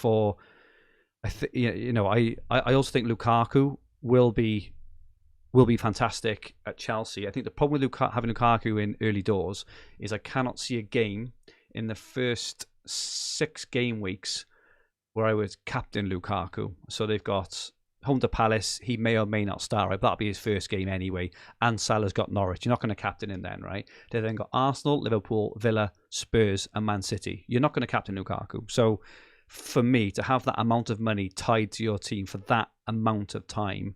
I also think Lukaku will be fantastic at Chelsea. I think the problem with having Lukaku in early doors is I cannot see a game in the first 6 game weeks where I would captain Lukaku. So they've got home to Palace. He may or may not start, right? That'll be his first game anyway. And Salah's got Norwich. You're not going to captain him then, right? They then got Arsenal, Liverpool, Villa, Spurs, and Man City. You're not going to captain Lukaku. So for me, to have that amount of money tied to your team for that amount of time,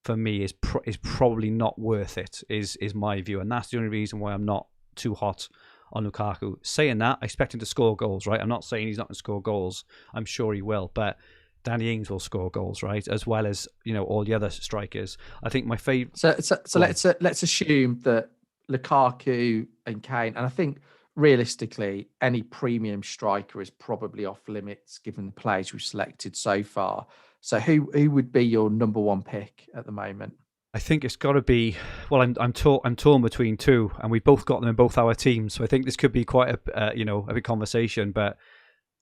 for me, is probably not worth it, is my view. And that's the only reason why I'm not too hot on Lukaku. Saying that, I expect him to score goals, right? I'm not saying he's not going to score goals. I'm sure he will. But Danny Ings will score goals, right? As well as, all the other strikers. I think my favourite... So let's assume that Lukaku and Kane, and I think realistically, any premium striker is probably off limits given the players we've selected so far. So, who would be your number one pick at the moment? I think it's got to be. Well, I'm torn between two, and we both got them in both our teams. So I think this could be quite a a big conversation. But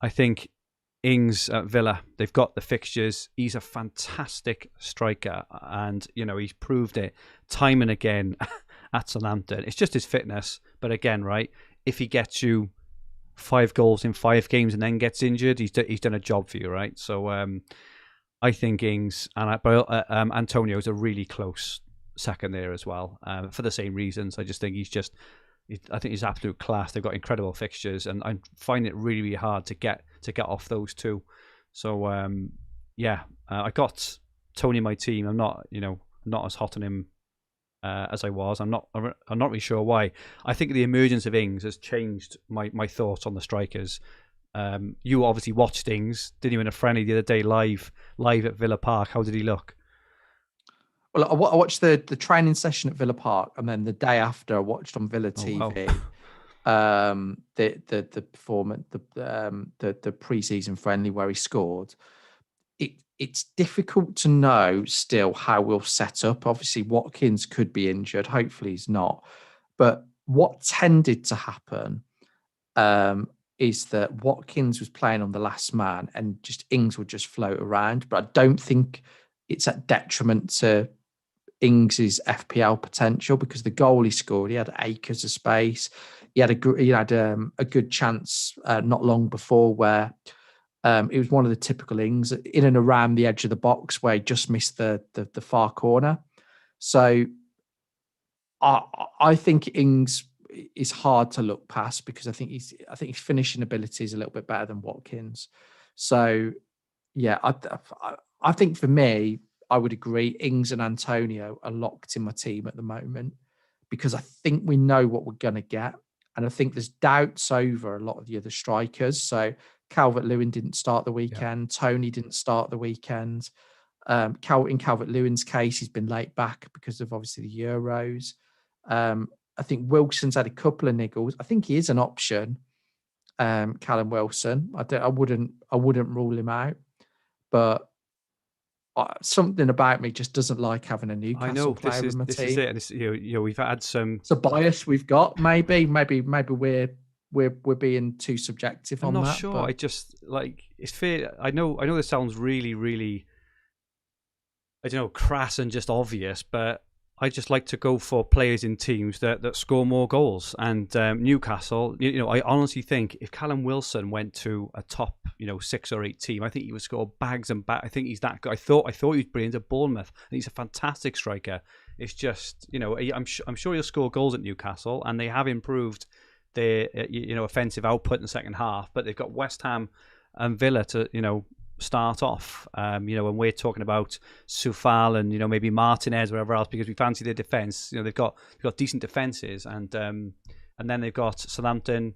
I think Ings at Villa, they've got the fixtures. He's a fantastic striker, and he's proved it time and again at Southampton. It's just his fitness. But again, right, if he gets you 5 goals in 5 games and then gets injured, he's done a job for you, right? So I think Ings and Antonio is a really close second there as well, for the same reasons. I just think I think he's absolute class. They've got incredible fixtures, and I find it really, really hard to get off those two. So I got Tony in my team. I'm not as hot on him as I was. I'm not really sure why. I think the emergence of Ings has changed my thoughts on the strikers. You obviously watched Ings, didn't you, in a friendly the other day live at Villa Park? How did he look? Well, I watched the training session at Villa Park, and then the day after, I watched on Villa TV the performance, the pre-season friendly where he scored. It's difficult to know still how we'll set up. Obviously, Watkins could be injured. Hopefully, he's not. But what tended to happen is that Watkins was playing on the last man, and just Ings would just float around. But I don't think it's at detriment to Ings's FPL potential, because the goal he scored, he had acres of space. He had a good chance not long before where it was one of the typical Ings in and around the edge of the box where he just missed the far corner. So I think Ings is hard to look past, because I think his finishing ability is a little bit better than Watkins. So yeah, I think for me, I would agree. Ings and Antonio are locked in my team at the moment, because I think we know what we're going to get. And I think there's doubts over a lot of the other strikers. So Calvert-Lewin didn't start the weekend. Yeah. Tony didn't start the weekend. In Calvert-Lewin's case, he's been late back because of obviously the Euros. I think Wilson's had a couple of niggles. I think he is an option, Callum Wilson. I wouldn't rule him out, but something about me just doesn't like having a Newcastle player in my team. This is it. We've had some. It's a bias we've got. Maybe we're being too subjective on that. I'm not sure. But I just it's fair. I know this sounds really, really, I don't know, crass and just obvious, but I just like to go for players in teams that score more goals. And Newcastle, I honestly think if Callum Wilson went to a top, 6 or 8 team, I think he would score bags and bags. I think he's that good. I thought he was brilliant at Bournemouth, and he's a fantastic striker. It's just, I'm sure he'll score goals at Newcastle, and they have improved their, offensive output in the second half. But they've got West Ham and Villa to, start off, when we're talking about Soufal and maybe Martinez, whatever else, because we fancy their defense. They've got decent defenses, and then they've got Southampton,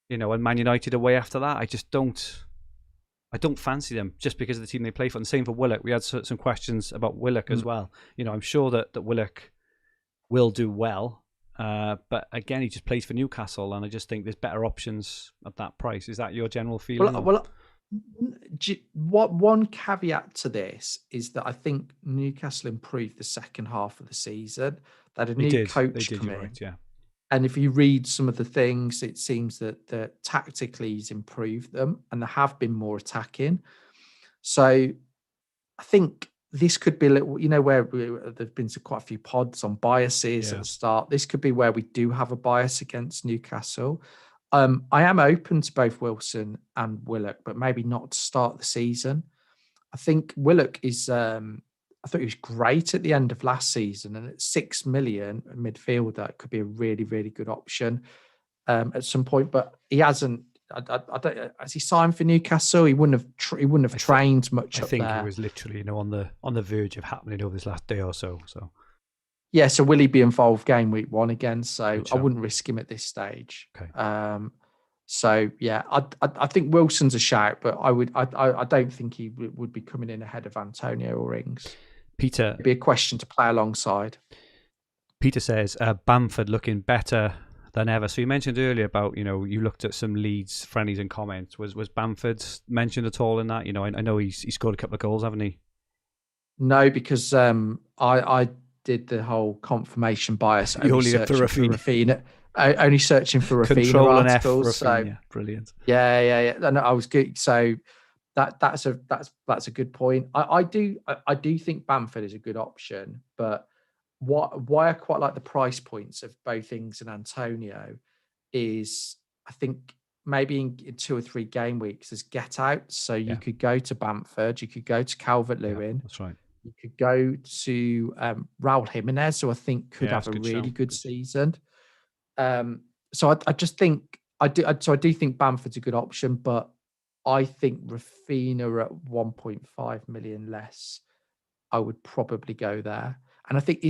and Man United away after that. I don't fancy them just because of the team they play for. And the same for Willock. We had some questions about Willock as well. I'm sure that Willock will do well, but again, he just plays for Newcastle, and I just think there's better options at that price. Is that your general feeling? Well, one caveat to this is that I think Newcastle improved the second half of the season. They had a new coach come in. Right, yeah. And if you read some of the things, it seems that tactically he's improved them, and they have been more attacking. So I think this could be a little, where there's been quite a few pods on biases at the start. This could be where we do have a bias against Newcastle. I am open to both Wilson and Willock, but maybe not to start the season. I think Willock is, I thought he was great at the end of last season, and at 6 million midfielder, it could be a really, really good option at some point. But he hasn't. I don't. Has he signed for Newcastle? He wouldn't have trained much. I think it was literally, on the verge of happening over this last day or so. So. Yeah, so will he be involved game week 1 again? So I wouldn't risk him at this stage. Okay. So yeah, I think Wilson's a shout, but I don't think he would be coming in ahead of Antonio or Ings. Peter, it'd be a question to play alongside. Peter says Bamford looking better than ever. So you mentioned earlier about, you looked at some Leeds friendlies and comments. Was Bamford mentioned at all in that? I know he scored a couple of goals, haven't he? No, because I did the whole confirmation bias. You only looked for Rafinha. Only searching for Rafinha Control and F articles. Rafinha. Brilliant. Yeah. And I was good. So that's a good point. I do think Bamford is a good option, but why I quite like the price points of both Ings and Antonio is, I think maybe in 2 or 3 game weeks there's get out. So you could go to Bamford, you could go to Calvert-Lewin. That's right. You could go to Raul Jimenez, who I think could have a really good season. So I just think I do think Bamford's a good option, but I think Rafinha at 1.5 million less, I would probably go there. And I think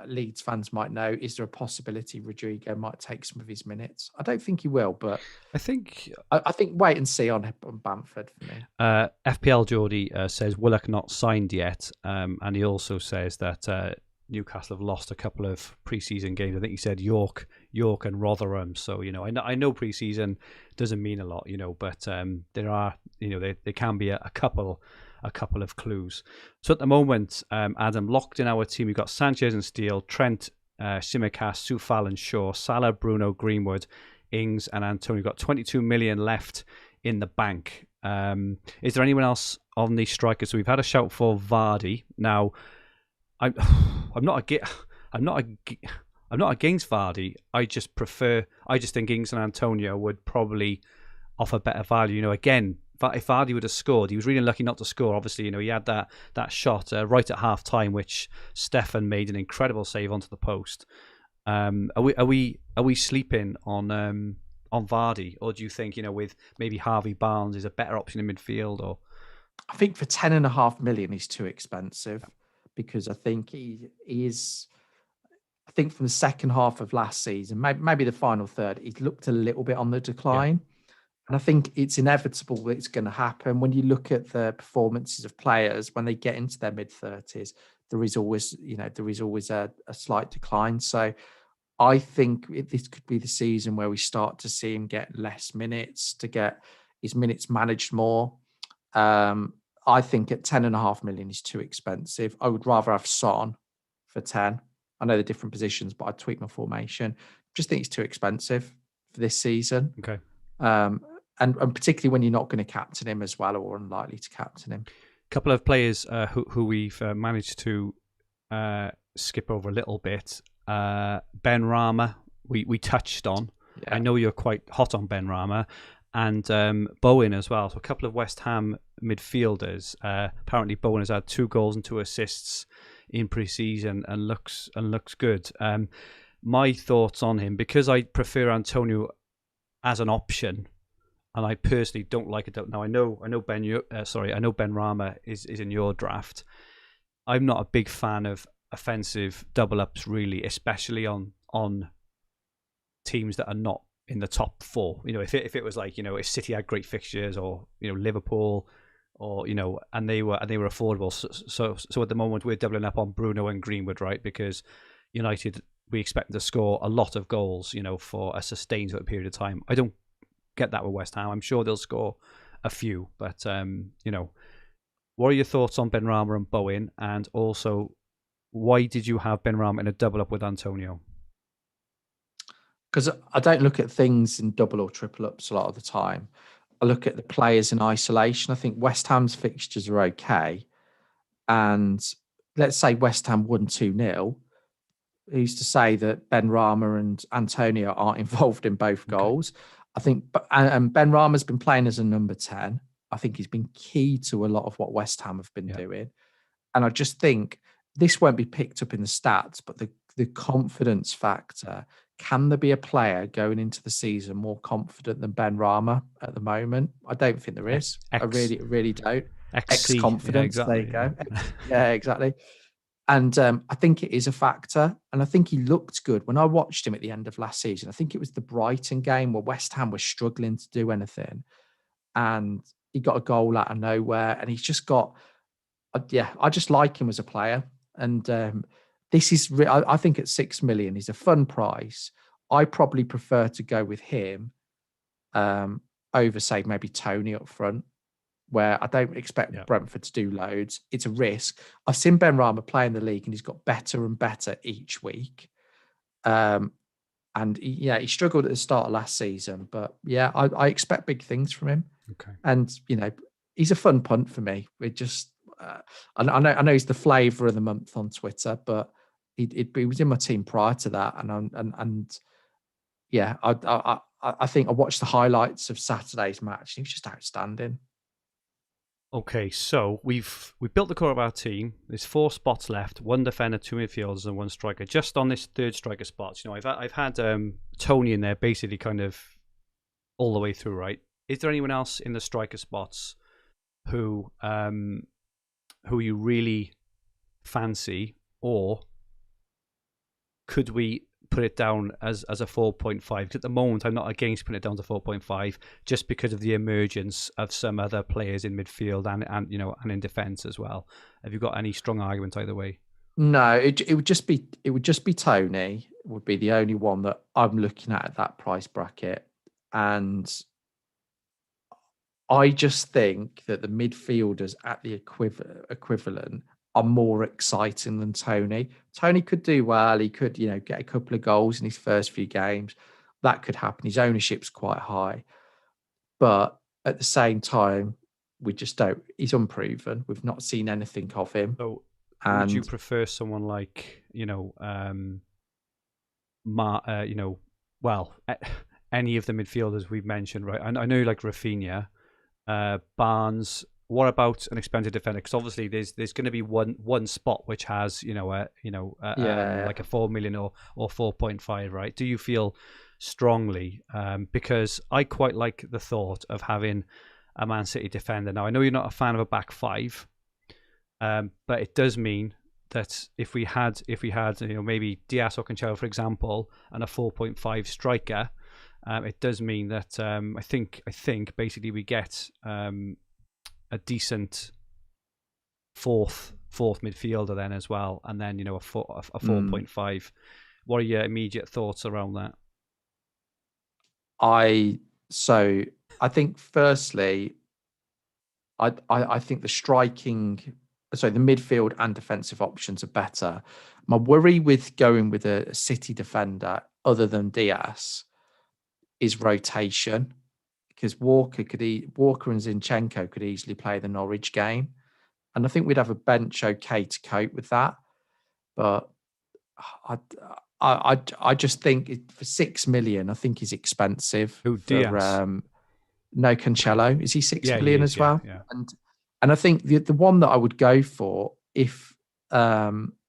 Leeds fans might know, is there a possibility Rodrigo might take some of his minutes? I don't think he will, but I think wait and see on Bamford for me. FPL Geordie says Willock not signed yet, and he also says that Newcastle have lost a couple of pre-season games. I think he said York and Rotherham. So I know pre-season doesn't mean a lot, but there are there can be a couple of clues. So at the moment, Adam, locked in our team, we've got Sanchez and Steele, Trent, Tsimikas, Soufal and Shaw, Salah, Bruno, Greenwood, Ings and Antonio. We've got 22 million left in the bank. Is there anyone else on these strikers? So we've had a shout for Vardy. Now, I'm not against Vardy. I just think Ings and Antonio would probably offer better value. Again, if Vardy would have scored, he was really lucky not to score. Obviously, he had that shot right at half time, which Stefan made an incredible save onto the post. Are we sleeping on Vardy, or do you think with maybe Harvey Barnes is a better option in midfield? Or I think for 10.5 million he's too expensive, because I think he is. I think from the second half of last season, maybe the final third, he looked a little bit on the decline. Yeah. And I think it's inevitable that it's going to happen. When you look at the performances of players, when they get into their mid-30s, there is always a slight decline. So I think this could be the season where we start to see him get less minutes, to get his minutes managed more. I think at 10.5 million is too expensive. I would rather have Son for 10. I know the different positions, but I'd tweak my formation. Just think it's too expensive for this season. Okay. And particularly when you're not going to captain him as well, or unlikely to captain him. A couple of players who we've managed to skip over a little bit. Ben Rama, we touched on. Yeah. I know you're quite hot on Ben Rama. And Bowen as well. So a couple of West Ham midfielders. Apparently Bowen has had 2 goals and 2 assists in pre-season and looks good. My thoughts on him, because I prefer Antonio as an option, and I personally don't like it. Now I know Ben Rama is in your draft. I'm not a big fan of offensive double ups, really, especially on teams that are not in the top 4. If it was like, if City had great fixtures, or Liverpool, or and they were affordable. So at the moment we're doubling up on Bruno and Greenwood, right? Because United, we expect to score a lot of goals, for a sustained period of time. I don't get that with West Ham. I'm sure they'll score a few, but what are your thoughts on Benrahma and Bowen? And also, why did you have Benrahma in a double up with Antonio? Because I don't look at things in double or triple ups a lot of the time. I look at the players in isolation. I think West Ham's fixtures are okay. And let's say West Ham won 2-0. Who's to say that Benrahma and Antonio aren't involved in both goals? I think and Benrahma's been playing as a number 10. I think he's been key to a lot of what West Ham have been doing. And I just think this won't be picked up in the stats, but the confidence factor. Can there be a player going into the season more confident than Benrahma at the moment? I don't think there is. I really don't. X-confidence. Yeah, exactly. There you go. Yeah, exactly. And I think it is a factor. And I think he looked good. When I watched him at the end of last season, I think it was the Brighton game where West Ham was struggling to do anything. And he got a goal out of nowhere. And he's just got, I just like him as a player. And this is, I think at 6 million is a fun price. I probably prefer to go with him over, say, maybe Tony up front, where I don't expect Brentford to do loads. It's a risk. I've seen Ben Rama play in the league, and he's got better and better each week. And he struggled at the start of last season, but I expect big things from him. Okay. And he's a fun punt for me. It just, I know he's the flavour of the month on Twitter, but he was in my team prior to that, I think I watched the highlights of Saturday's match. He was just outstanding. Okay, so we've built the core of our team. There's 4 spots left: 1 defender, 2 midfielders, and 1 striker. Just on this third striker spot, I've had Tony in there basically kind of all the way through. Right? Is there anyone else in the striker spots who you really fancy, or could we put it down as a 4.5? Because at the moment, I'm not against putting it down to 4.5, just because of the emergence of some other players in midfield and in defence as well. Have you got any strong argument either way? No, it would just be Tony would be the only one that I'm looking at that price bracket, and I just think that the midfielders at the equivalent are more exciting than Tony. Tony could do well. He could, get a couple of goals in his first few games. That could happen. His ownership's quite high. But at the same time, we just don't. He's unproven. We've not seen anything of him. So would you prefer someone like, any of the midfielders we've mentioned, right? I know like Rafinha, Barnes. What about an expensive defender? Because obviously there's going to be one spot which has like a 4 million or 4.5, right? Do you feel strongly? Because I quite like the thought of having a Man City defender. Now I know you're not a fan of a back 5, but it does mean that if we had maybe Diaz or Cancelo, for example, and a 4.5 striker, it does mean that I think basically we get a decent fourth midfielder then as well, and then a 4.5. What are your immediate thoughts around that? I think firstly, I think the midfield and defensive options are better. My worry with going with a City defender other than Diaz is rotation, because Walker and Zinchenko could easily play the Norwich game, and I think we'd have a bench okay to cope with that. But I just think for 6 million, I think he's expensive. Who, Diaz? No, Cancelo. Is he 6 million as well? Yeah. And I think the one that I would go for, if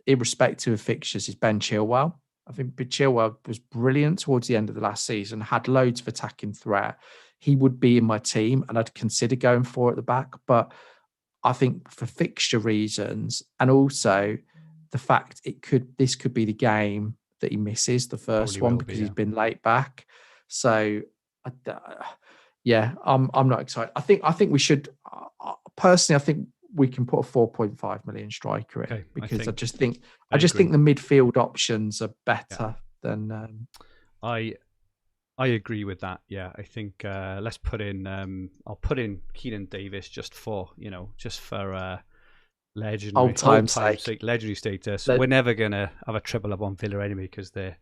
irrespective of fixtures, is Ben Chillwell. I think Chilwell was brilliant towards the end of the last season, had loads of attacking threat. He would be in my team, and I'd consider going for at the back. But I think for fixture reasons, and also the fact this could be the game that he misses the first one because he's been late back. So, I'm not excited. I think we should. Personally, I think we can put a 4.5 million striker in, because I just think the midfield options are better than. I agree with that. Yeah, I think let's put in. I'll put in Keenan Davis just for legendary old time sake, legendary status. We're never gonna have a triple up on Villa anyway because they're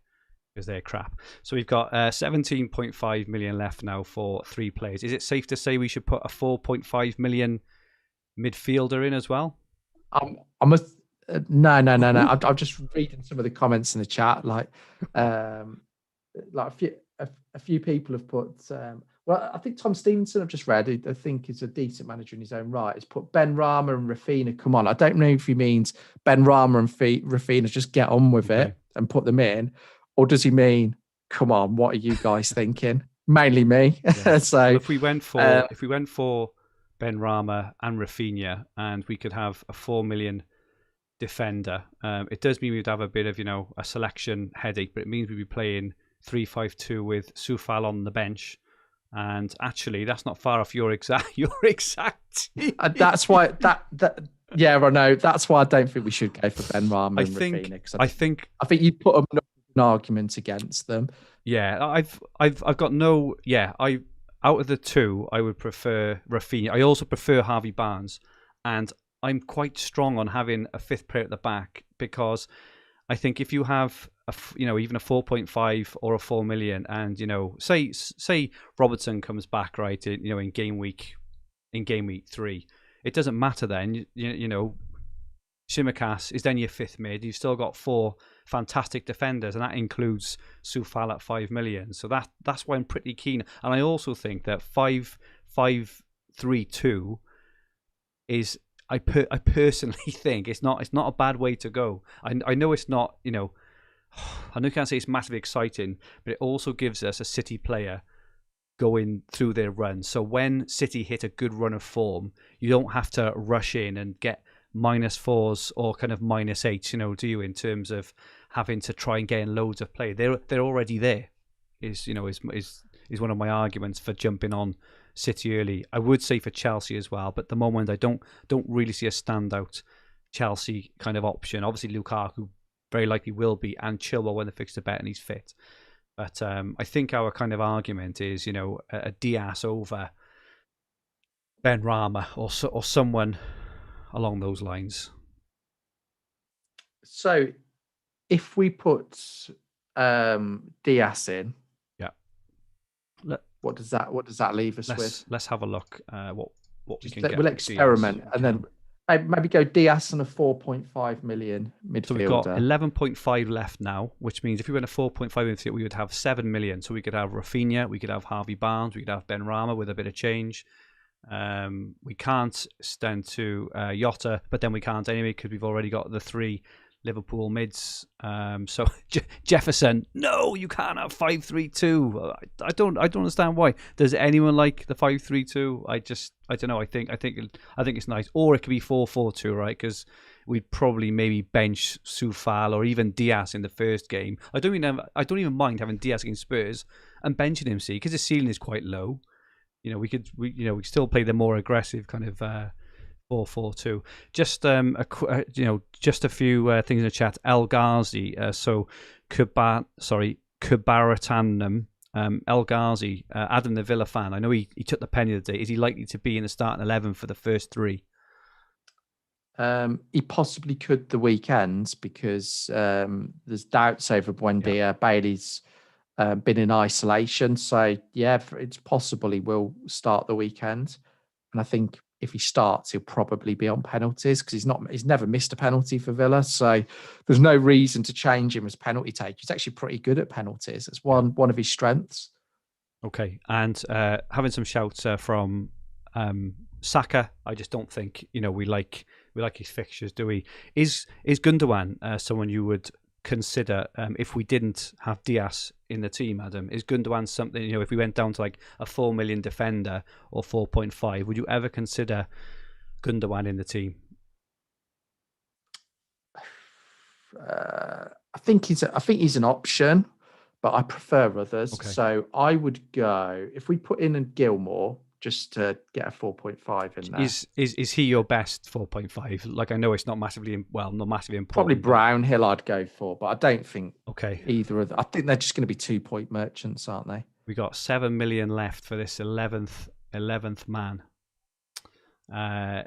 crap. So we've got 17.5 million left now for 3 players. Is it safe to say we should put a 4.5 million midfielder in as well? No. I'm just reading some of the comments in the chat. Like a few people have put. I think Tom Stevenson, I've just read, I think is a decent manager in his own right. He's put Ben Rama and Rafinha. Come on, I don't know if he means Ben Rama and Rafinha just get on with it and put them in, or does he mean, come on, what are you guys thinking? Mainly me. Yeah. So well, if we went for Ben Rama and Rafinha, and we could have a 4 million defender, it does mean we'd have a bit of a selection headache, but it means we'd be playing 3-5-2 with Soufal on the bench. And actually, that's not far off your exact team. That's why Yeah, I know. That's why I don't think we should go for Ben Rama and Rafinha. I think you put an argument against them. Yeah, I've got no. Yeah, out of the two, I would prefer Rafinha. I also prefer Harvey Barnes, and I'm quite strong on having a fifth player at the back because I think if you have even a 4.5 or a 4 million, and say Robertson comes back right in game week 3, it doesn't matter then. Tsimikas is then your fifth mid. You've still got 4 fantastic defenders, and that includes Soufal at 5 million. So that's why I'm pretty keen. And I also think that 5-5-3-2 is. I personally think it's not a bad way to go. I know it's not. I know you can't say it's massively exciting, but it also gives us a City player going through their run. So when City hit a good run of form, you don't have to rush in and get -4s or kind of -8s, do you, in terms of having to try and gain loads of play. They're already there. Is one of my arguments for jumping on City early. I would say for Chelsea as well, but at the moment I don't really see a standout Chelsea kind of option. Obviously Lukaku very likely will be, and Chilwell when the fixture bet and he's fit. But I think our kind of argument is, a Diaz over Ben Rama or someone along those lines. So, if we put Diaz in, what does that leave us with? Let's have a look. What we can get. We'll experiment and then maybe go Diaz and a 4.5 million midfielder. So we've got 11.5 left now, which means if we went a 4.5 midfield, we would have 7 million. So we could have Rafinha, we could have Harvey Barnes, we could have Ben Rama with a bit of change. We can't stand to Jota, but then we can't anyway because we've already got the 3 Liverpool mids. So Jefferson, no, you can't have 5-3-2. I don't understand why. Does anyone like the 5-3-2? I don't know. I think it's nice, or it could be 4-4-2, right? Because we'd probably maybe bench Soufal or even Diaz in the first game. I don't even mind having Diaz against Spurs and benching him, because his ceiling is quite low. We could still play the more aggressive kind of 4-4-2. Just just a few things in the chat. El Ghazi, Kubaratanam, El Ghazi, Adam the Villa fan. I know he took the penny the other day. Is he likely to be in the starting 11 for the first 3? He possibly could the weekends because there's doubts over Buendia. Yeah. Bailey's been in isolation, so yeah, it's possible he will start the weekend. And I think if he starts, he'll probably be on penalties because he's never missed a penalty for Villa. So there's no reason to change him as penalty taker. He's actually pretty good at penalties. It's one of his strengths. Okay, and having some shouts from Saka. I just don't think we like his fixtures, do we? Is Gundogan someone you would consider if we didn't have Diaz in the team, Adam? Is Gundogan something, if we went down to like a 4 million defender or 4.5, would you ever consider Gundogan in the team? I think he's an option, but I prefer others. Okay. So I would go, if we put in a Gilmore just to get a 4.5 in there. Is he your best 4.5? Like, I know it's not massively important. Probably Brownhill I'd go for, but I don't think either of them. I think they're just going to be 2-point merchants, aren't they? We got 7 million left for this 11th man. Barnes,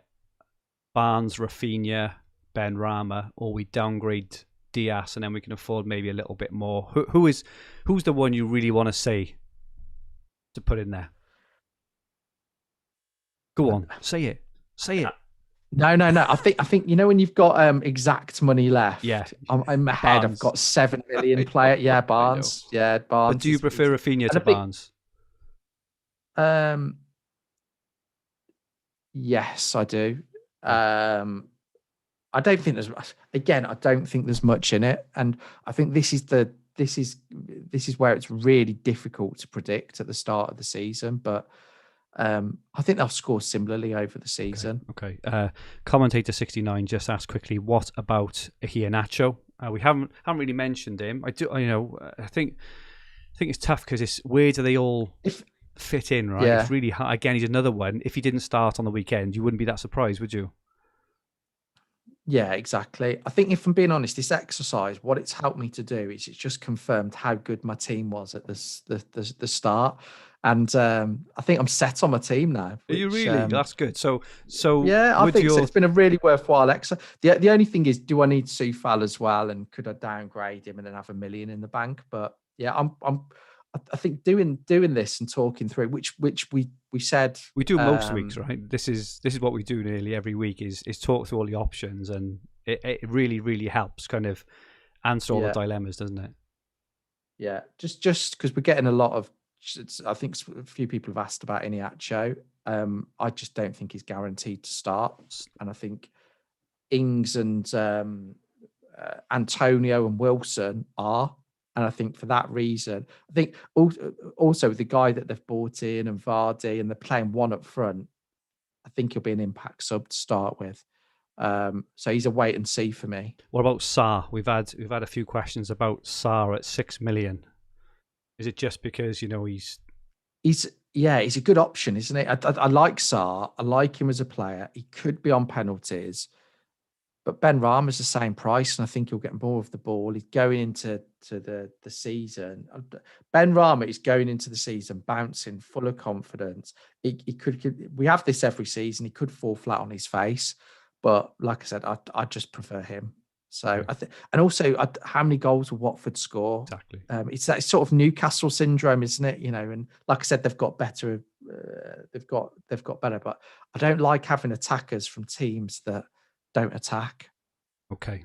Rafinha, Ben Rama, or we downgrade Diaz and then we can afford maybe a little bit more. Who's the one you really want to say to put in there? Go on, say it. No. I think when you've got exact money left. Yeah, I'm ahead. Barnes. I've got 7 million player. Yeah, Barnes. Yeah, Barnes. But do you prefer Rafinha to Barnes? Yes, I do. I don't think there's much in it, and I think this is where it's really difficult to predict at the start of the season, but. I think they'll score similarly over the season. Okay. Commentator 69 just asked quickly, what about Iheanacho? We haven't really mentioned him. I think it's tough because it's where do they all fit in, right? Yeah. It's really hard. Again, he's another one. If he didn't start on the weekend, you wouldn't be that surprised, would you? Yeah, exactly. I think if I'm being honest, this exercise, what it's helped me to do is it's just confirmed how good my team was at the start. And I think I'm set on my team now, Are you which really? That's good. So yeah, I with think so. your It's been a really worthwhile exercise. The only thing is, do I need Sufal as well? And could I downgrade him and then have $1 million in the bank? But yeah, I think doing this and talking through, which we said we do most weeks, right? This is what we do nearly every week is talk through all the options, and it really, really helps kind of answer all the yeah. dilemmas, doesn't it? Yeah, just because we're getting a lot of, I think a few people have asked about Iniacho. I just don't think he's guaranteed to start, and I think Ings and Antonio and Wilson are, and I think for that reason, I think also the guy that they've bought in and Vardy, and they're playing one up front. I think he'll be an impact sub to start with. So he's a wait and see for me. What about Sarr? We've had a few questions about Sarr at 6 million. Is it just because he's a good option, isn't he? I like Sarr. I like him as a player. He could be on penalties, but Ben Rama's the same price, and I think he'll get more of the ball. He's going into the season. Ben Rama is going into the season bouncing, full of confidence. He could. We have this every season. He could fall flat on his face, but like I said, I just prefer him. So I think, and also, how many goals will Watford score? exactly? It's that sort of Newcastle syndrome, isn't it? And like I said, they've got better. They've got better, but I don't like having attackers from teams that don't attack. Okay.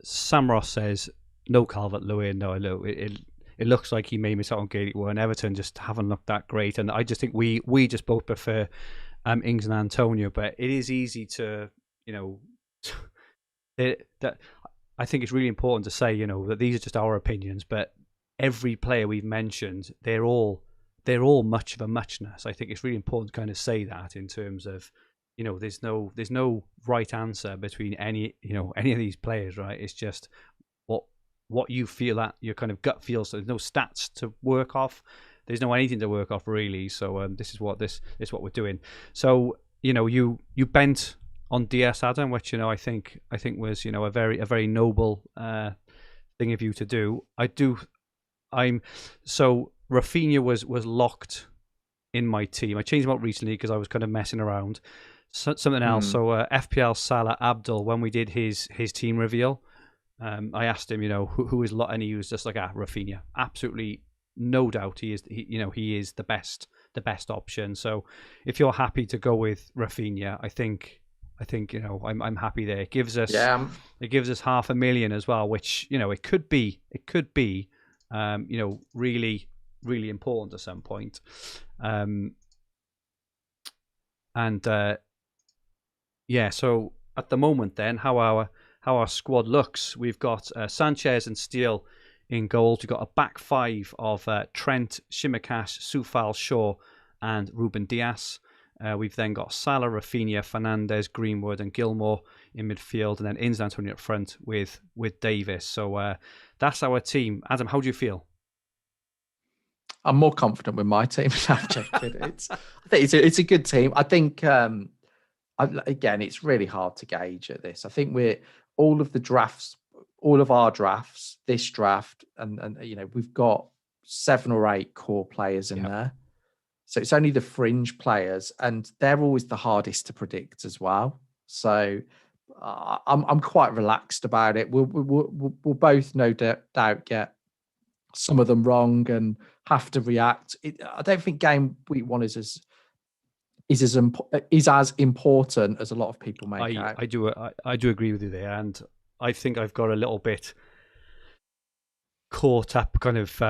Sam Ross says no Calvert-Lewin. No, it looks like he may miss out on Gaelic War, and Everton just haven't looked that great. And I just think we just both prefer Ings and Antonio, but it is easy to that I think it's really important to say that these are just our opinions, but every player we've mentioned, they're all much of a muchness. I think it's really important to kind of say that in terms of there's no right answer between any of these players, right? It's just what you feel, that your kind of gut feels. So there's no stats to work off. There's no anything to work off really. So this is what we're doing. So you bent on DS, Adam, which I think was a very noble thing of you to do. So Rafinha was locked in my team. I changed him up recently because I was kind of messing around. Something else. So FPL Salah Abdul, when we did his team reveal, I asked him, who is lot, and he was just like, Rafinha. Absolutely no doubt he is the best option. So if you're happy to go with Rafinha, I think I'm happy there. It gives us $500,000 as well, which it could be really, really important at some point. So at the moment then, how our squad looks, we've got Sanchez and Steele in goals. We've got a back five of Trent, Shimakash, Soufal, Shaw and Ruben Dias. We've then got Salah, Rafinha, Fernandez, Greenwood and Gilmore in midfield, and then Ings and Antonio up front with Davis. So that's our team. Adam, how do you feel? I'm more confident with my team. I'm joking. I think it's a good team. I think again, it's really hard to gauge at this. I think all of our drafts, this draft, and we've got 7 or 8 core players in there. So it's only the fringe players, and they're always the hardest to predict as well. So I'm quite relaxed about it. We'll both no doubt get some of them wrong and have to react. I don't think game week 1 is as important as a lot of people make out. I do agree with you there, and I think I've got a little bit caught up kind of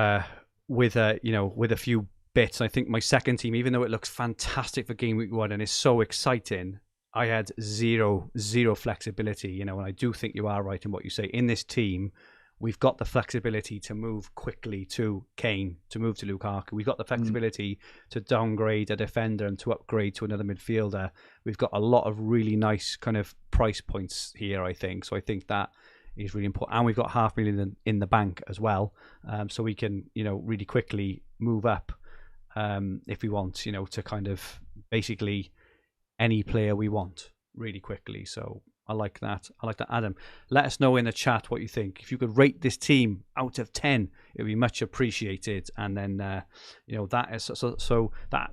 with a few bits. I think my second team, even though it looks fantastic for game week 1 and is so exciting, I had zero flexibility, and I do think you are right in what you say. In this team, we've got the flexibility to move quickly to Kane, to move to Lukaku. We've got the flexibility to downgrade a defender and to upgrade to another midfielder. We've got a lot of really nice kind of price points here, I think. So I think that is really important. And we've got $500,000 in the bank as well. So we can, really quickly move up if we want, to kind of basically any player we want. really quickly. So I like that. Adam, let us know in the chat what you think. If you could rate this team out of 10, it would be much appreciated. And then that is so that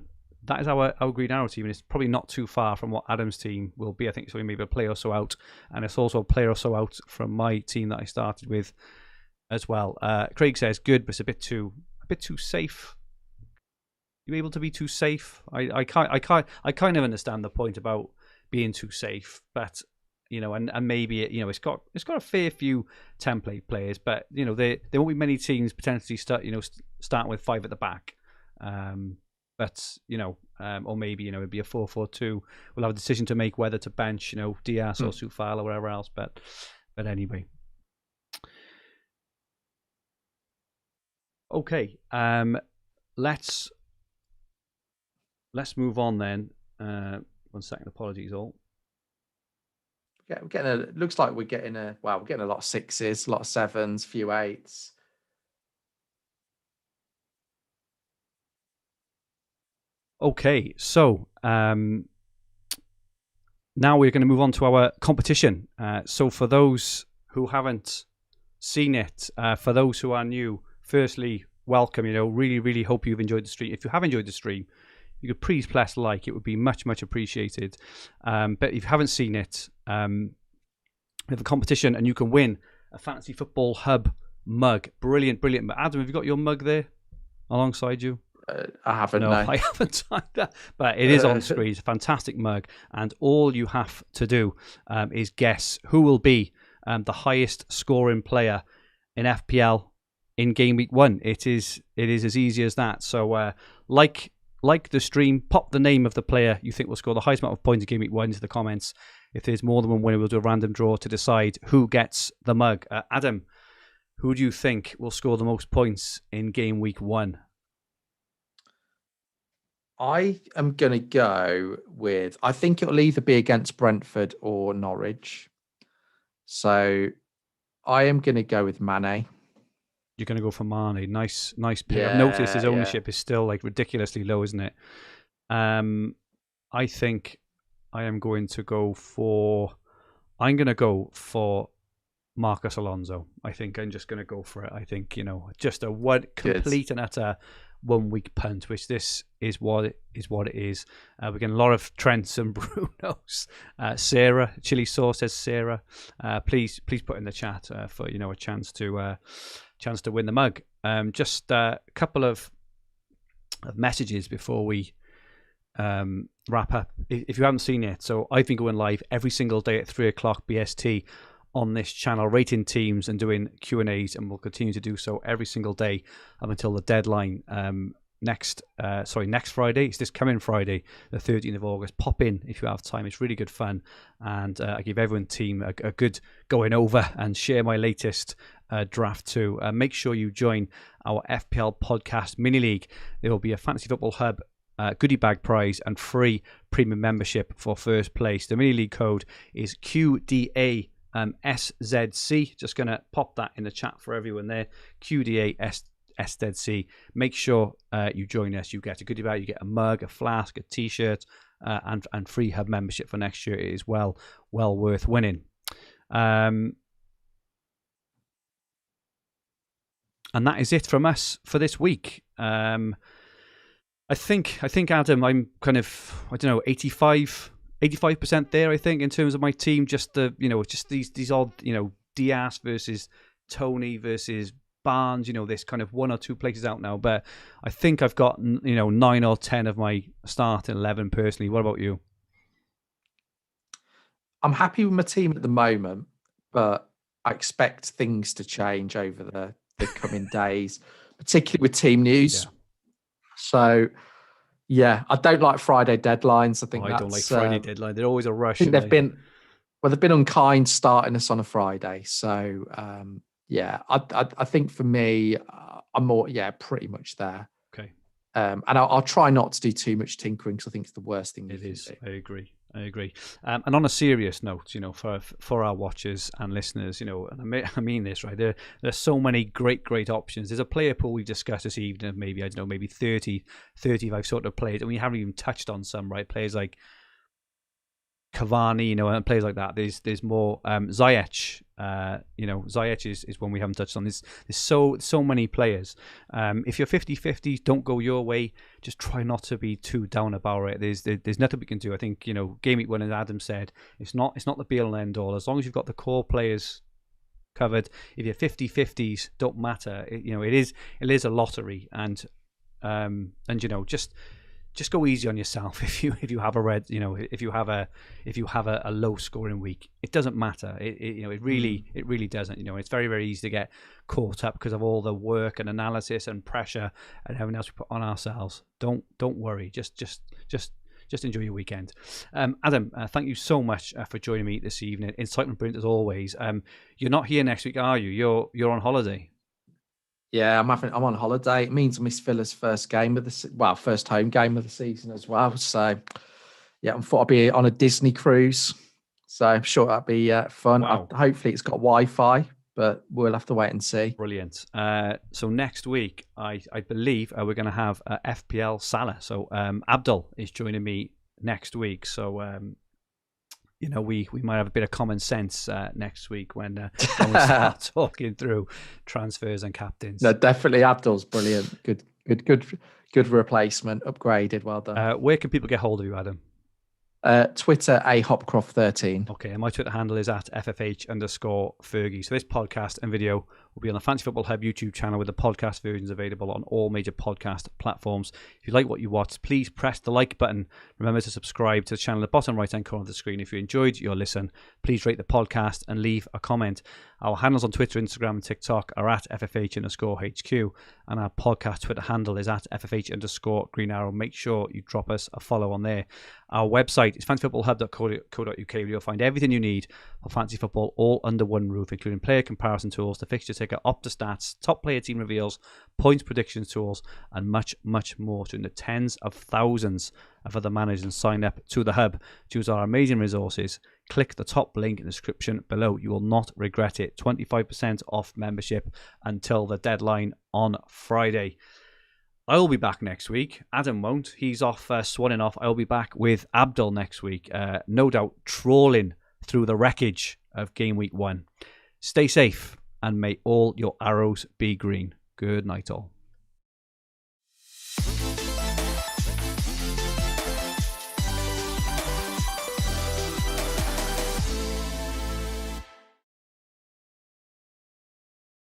is our Green Arrow team, and it's probably not too far from what Adam's team will be. I think it's only maybe a player or so out, and it's also a player or so out from my team that I started with as well. Craig says good, but it's a bit too safe. You able to be too safe? I kind of understand the point about being too safe, but and maybe it's got a fair few template players, but there won't be many teams potentially starting with 5 at the back, but or maybe it'd be a 4-4-2. We'll have a decision to make whether to bench Diaz or Soufal or whatever else, but anyway. Okay, let's move on then. 1 second, apologies all. Yeah, looks like we're getting a lot of 6s, a lot of 7s, few 8s. Okay, so now we're going to move on to our competition. So for those who haven't seen it, for those who are new, firstly, welcome. Really, really hope you've enjoyed the stream. If you have enjoyed the stream, you could please press like. It would be much, much appreciated. But if you haven't seen it, we have a competition, and you can win a Fantasy Football Hub mug. Brilliant. Adam, have you got your mug there alongside you? I haven't. No, I haven't either. But it is on screen. It's a fantastic mug, and all you have to do is guess who will be the highest scoring player in FPL in Game Week 1. It is as easy as that. So, like the stream, pop the name of the player you think will score the highest amount of points in Game Week 1 into the comments. If there's more than one winner, we'll do a random draw to decide who gets the mug. Adam, who do you think will score the most points in Game Week 1? I am going to go with, I think it'll either be against Brentford or Norwich. So I am going to go with Mane. You're going to go for Mane. Nice pick. Yeah, I've noticed his ownership is still ridiculously low, isn't it? I think I am going to go for Marcus Alonso. I think I'm just going to go for it. I think, just a complete and utter 1 week punt, which this is what it is. We're getting a lot of Trents and Brunos. Sarah, Chili Sauce says Sarah. Please put in the chat for a chance to win the mug. Just a couple of messages before we wrap up. If you haven't seen it, so I've been going live every single day at 3:00 BST on this channel, rating teams and doing Q&As, and we'll continue to do so every single day up until the deadline next Friday. It's this coming Friday, the 13th of August. Pop in if you have time. It's really good fun, and I give everyone team a good going over and share my latest draft too. Make sure you join our FPL podcast mini league. There will be a Fantasy Football Hub goodie bag prize and free premium membership for first place. The mini league code is QDA SZC. Just going to pop that in the chat for everyone there. QDA SZC. Make sure you join us. You get a goodie bag, you get a mug, a flask, a t-shirt, and free hub membership for next year. It is well worth winning. And that is it from us for this week. I think Adam, I'm kind of 85% there, I think, in terms of my team. Just these odd, Diaz versus Tony versus Barnes, this kind of 1 or 2 places out now. But I think I've got 9 or 10 of my starting 11 personally. What about you? I'm happy with my team at the moment, but I expect things to change over the coming days, particularly with team news. Yeah. So, yeah, I don't like Friday deadlines. I think I don't like Friday deadline. They're always a rush. I think they've been unkind starting us on a Friday. So, I think for me, I'm more, pretty much there. Okay. And I'll try not to do too much tinkering, because I think it's the worst thing. It is. I agree. And on a serious note, for our watchers and listeners, and I mean this, right? There's so many great options. There's a player pool we discussed this evening of maybe 35 sort of players, and we haven't even touched on some, right? Players like Cavani, and players like that. There's more Ziyech. Ziyech is one we haven't touched on. There's so many players. If you're 50-50, don't go your way. Just try not to be too down about it. There's nothing we can do. I think Gameweek 1, as Adam said, it's not the be all and end all. As long as you've got the core players covered. If you're 50-50s, don't matter. It is a lottery, and just go easy on yourself if you have if you have a low scoring week. It doesn't matter. It really doesn't. It's very, very easy to get caught up because of all the work and analysis and pressure and everything else we put on ourselves. Don't worry. Just enjoy your weekend. Adam, thank you so much for joining me this evening. Insightful and brilliant as always. You're not here next week, are you? You're on holiday. Yeah, I'm on holiday. It means I missed Villa's first home game of the season as well. So, yeah, I thought I'd be on a Disney cruise. So I'm sure that'd be fun. Wow. Hopefully it's got Wi-Fi, but we'll have to wait and see. Brilliant. So next week, I believe we're going to have FPL Salah. So Abdul is joining me next week. So we might have a bit of common sense next week when we start talking through transfers and captains. No, definitely Abdul's brilliant. Good replacement. Upgraded. Well done. Where can people get hold of you, Adam? Twitter, Hopcroft13. Okay, and my Twitter handle is at @FFH_Fergi. So this podcast and video will be on the Fantasy Football Hub YouTube channel with the podcast versions available on all major podcast platforms. If you like what you watch, please press the like button. Remember to subscribe to the channel at the bottom right-hand corner of the screen. If you enjoyed your listen, please rate the podcast and leave a comment. Our handles on Twitter, Instagram, and TikTok are at FFH_HQ, and our podcast Twitter handle is at FFH_Green Arrow. Make sure you drop us a follow on there. Our website is fantasyfootballhub.co.uk, where you'll find everything you need for fantasy football all under one roof, including player comparison tools, the fixture ticker, Opta stats, top player team reveals, points predictions tools, and much, much more. To the tens of thousands of other managers and sign up to the hub. Choose our amazing resources. Click the top link in the description below. You will not regret it. 25% off membership until the deadline on Friday. I'll be back next week. Adam won't. He's off swanning off. I'll be back with Abdul next week. No doubt trawling through the wreckage of Game Week 1. Stay safe and may all your arrows be green. Good night all.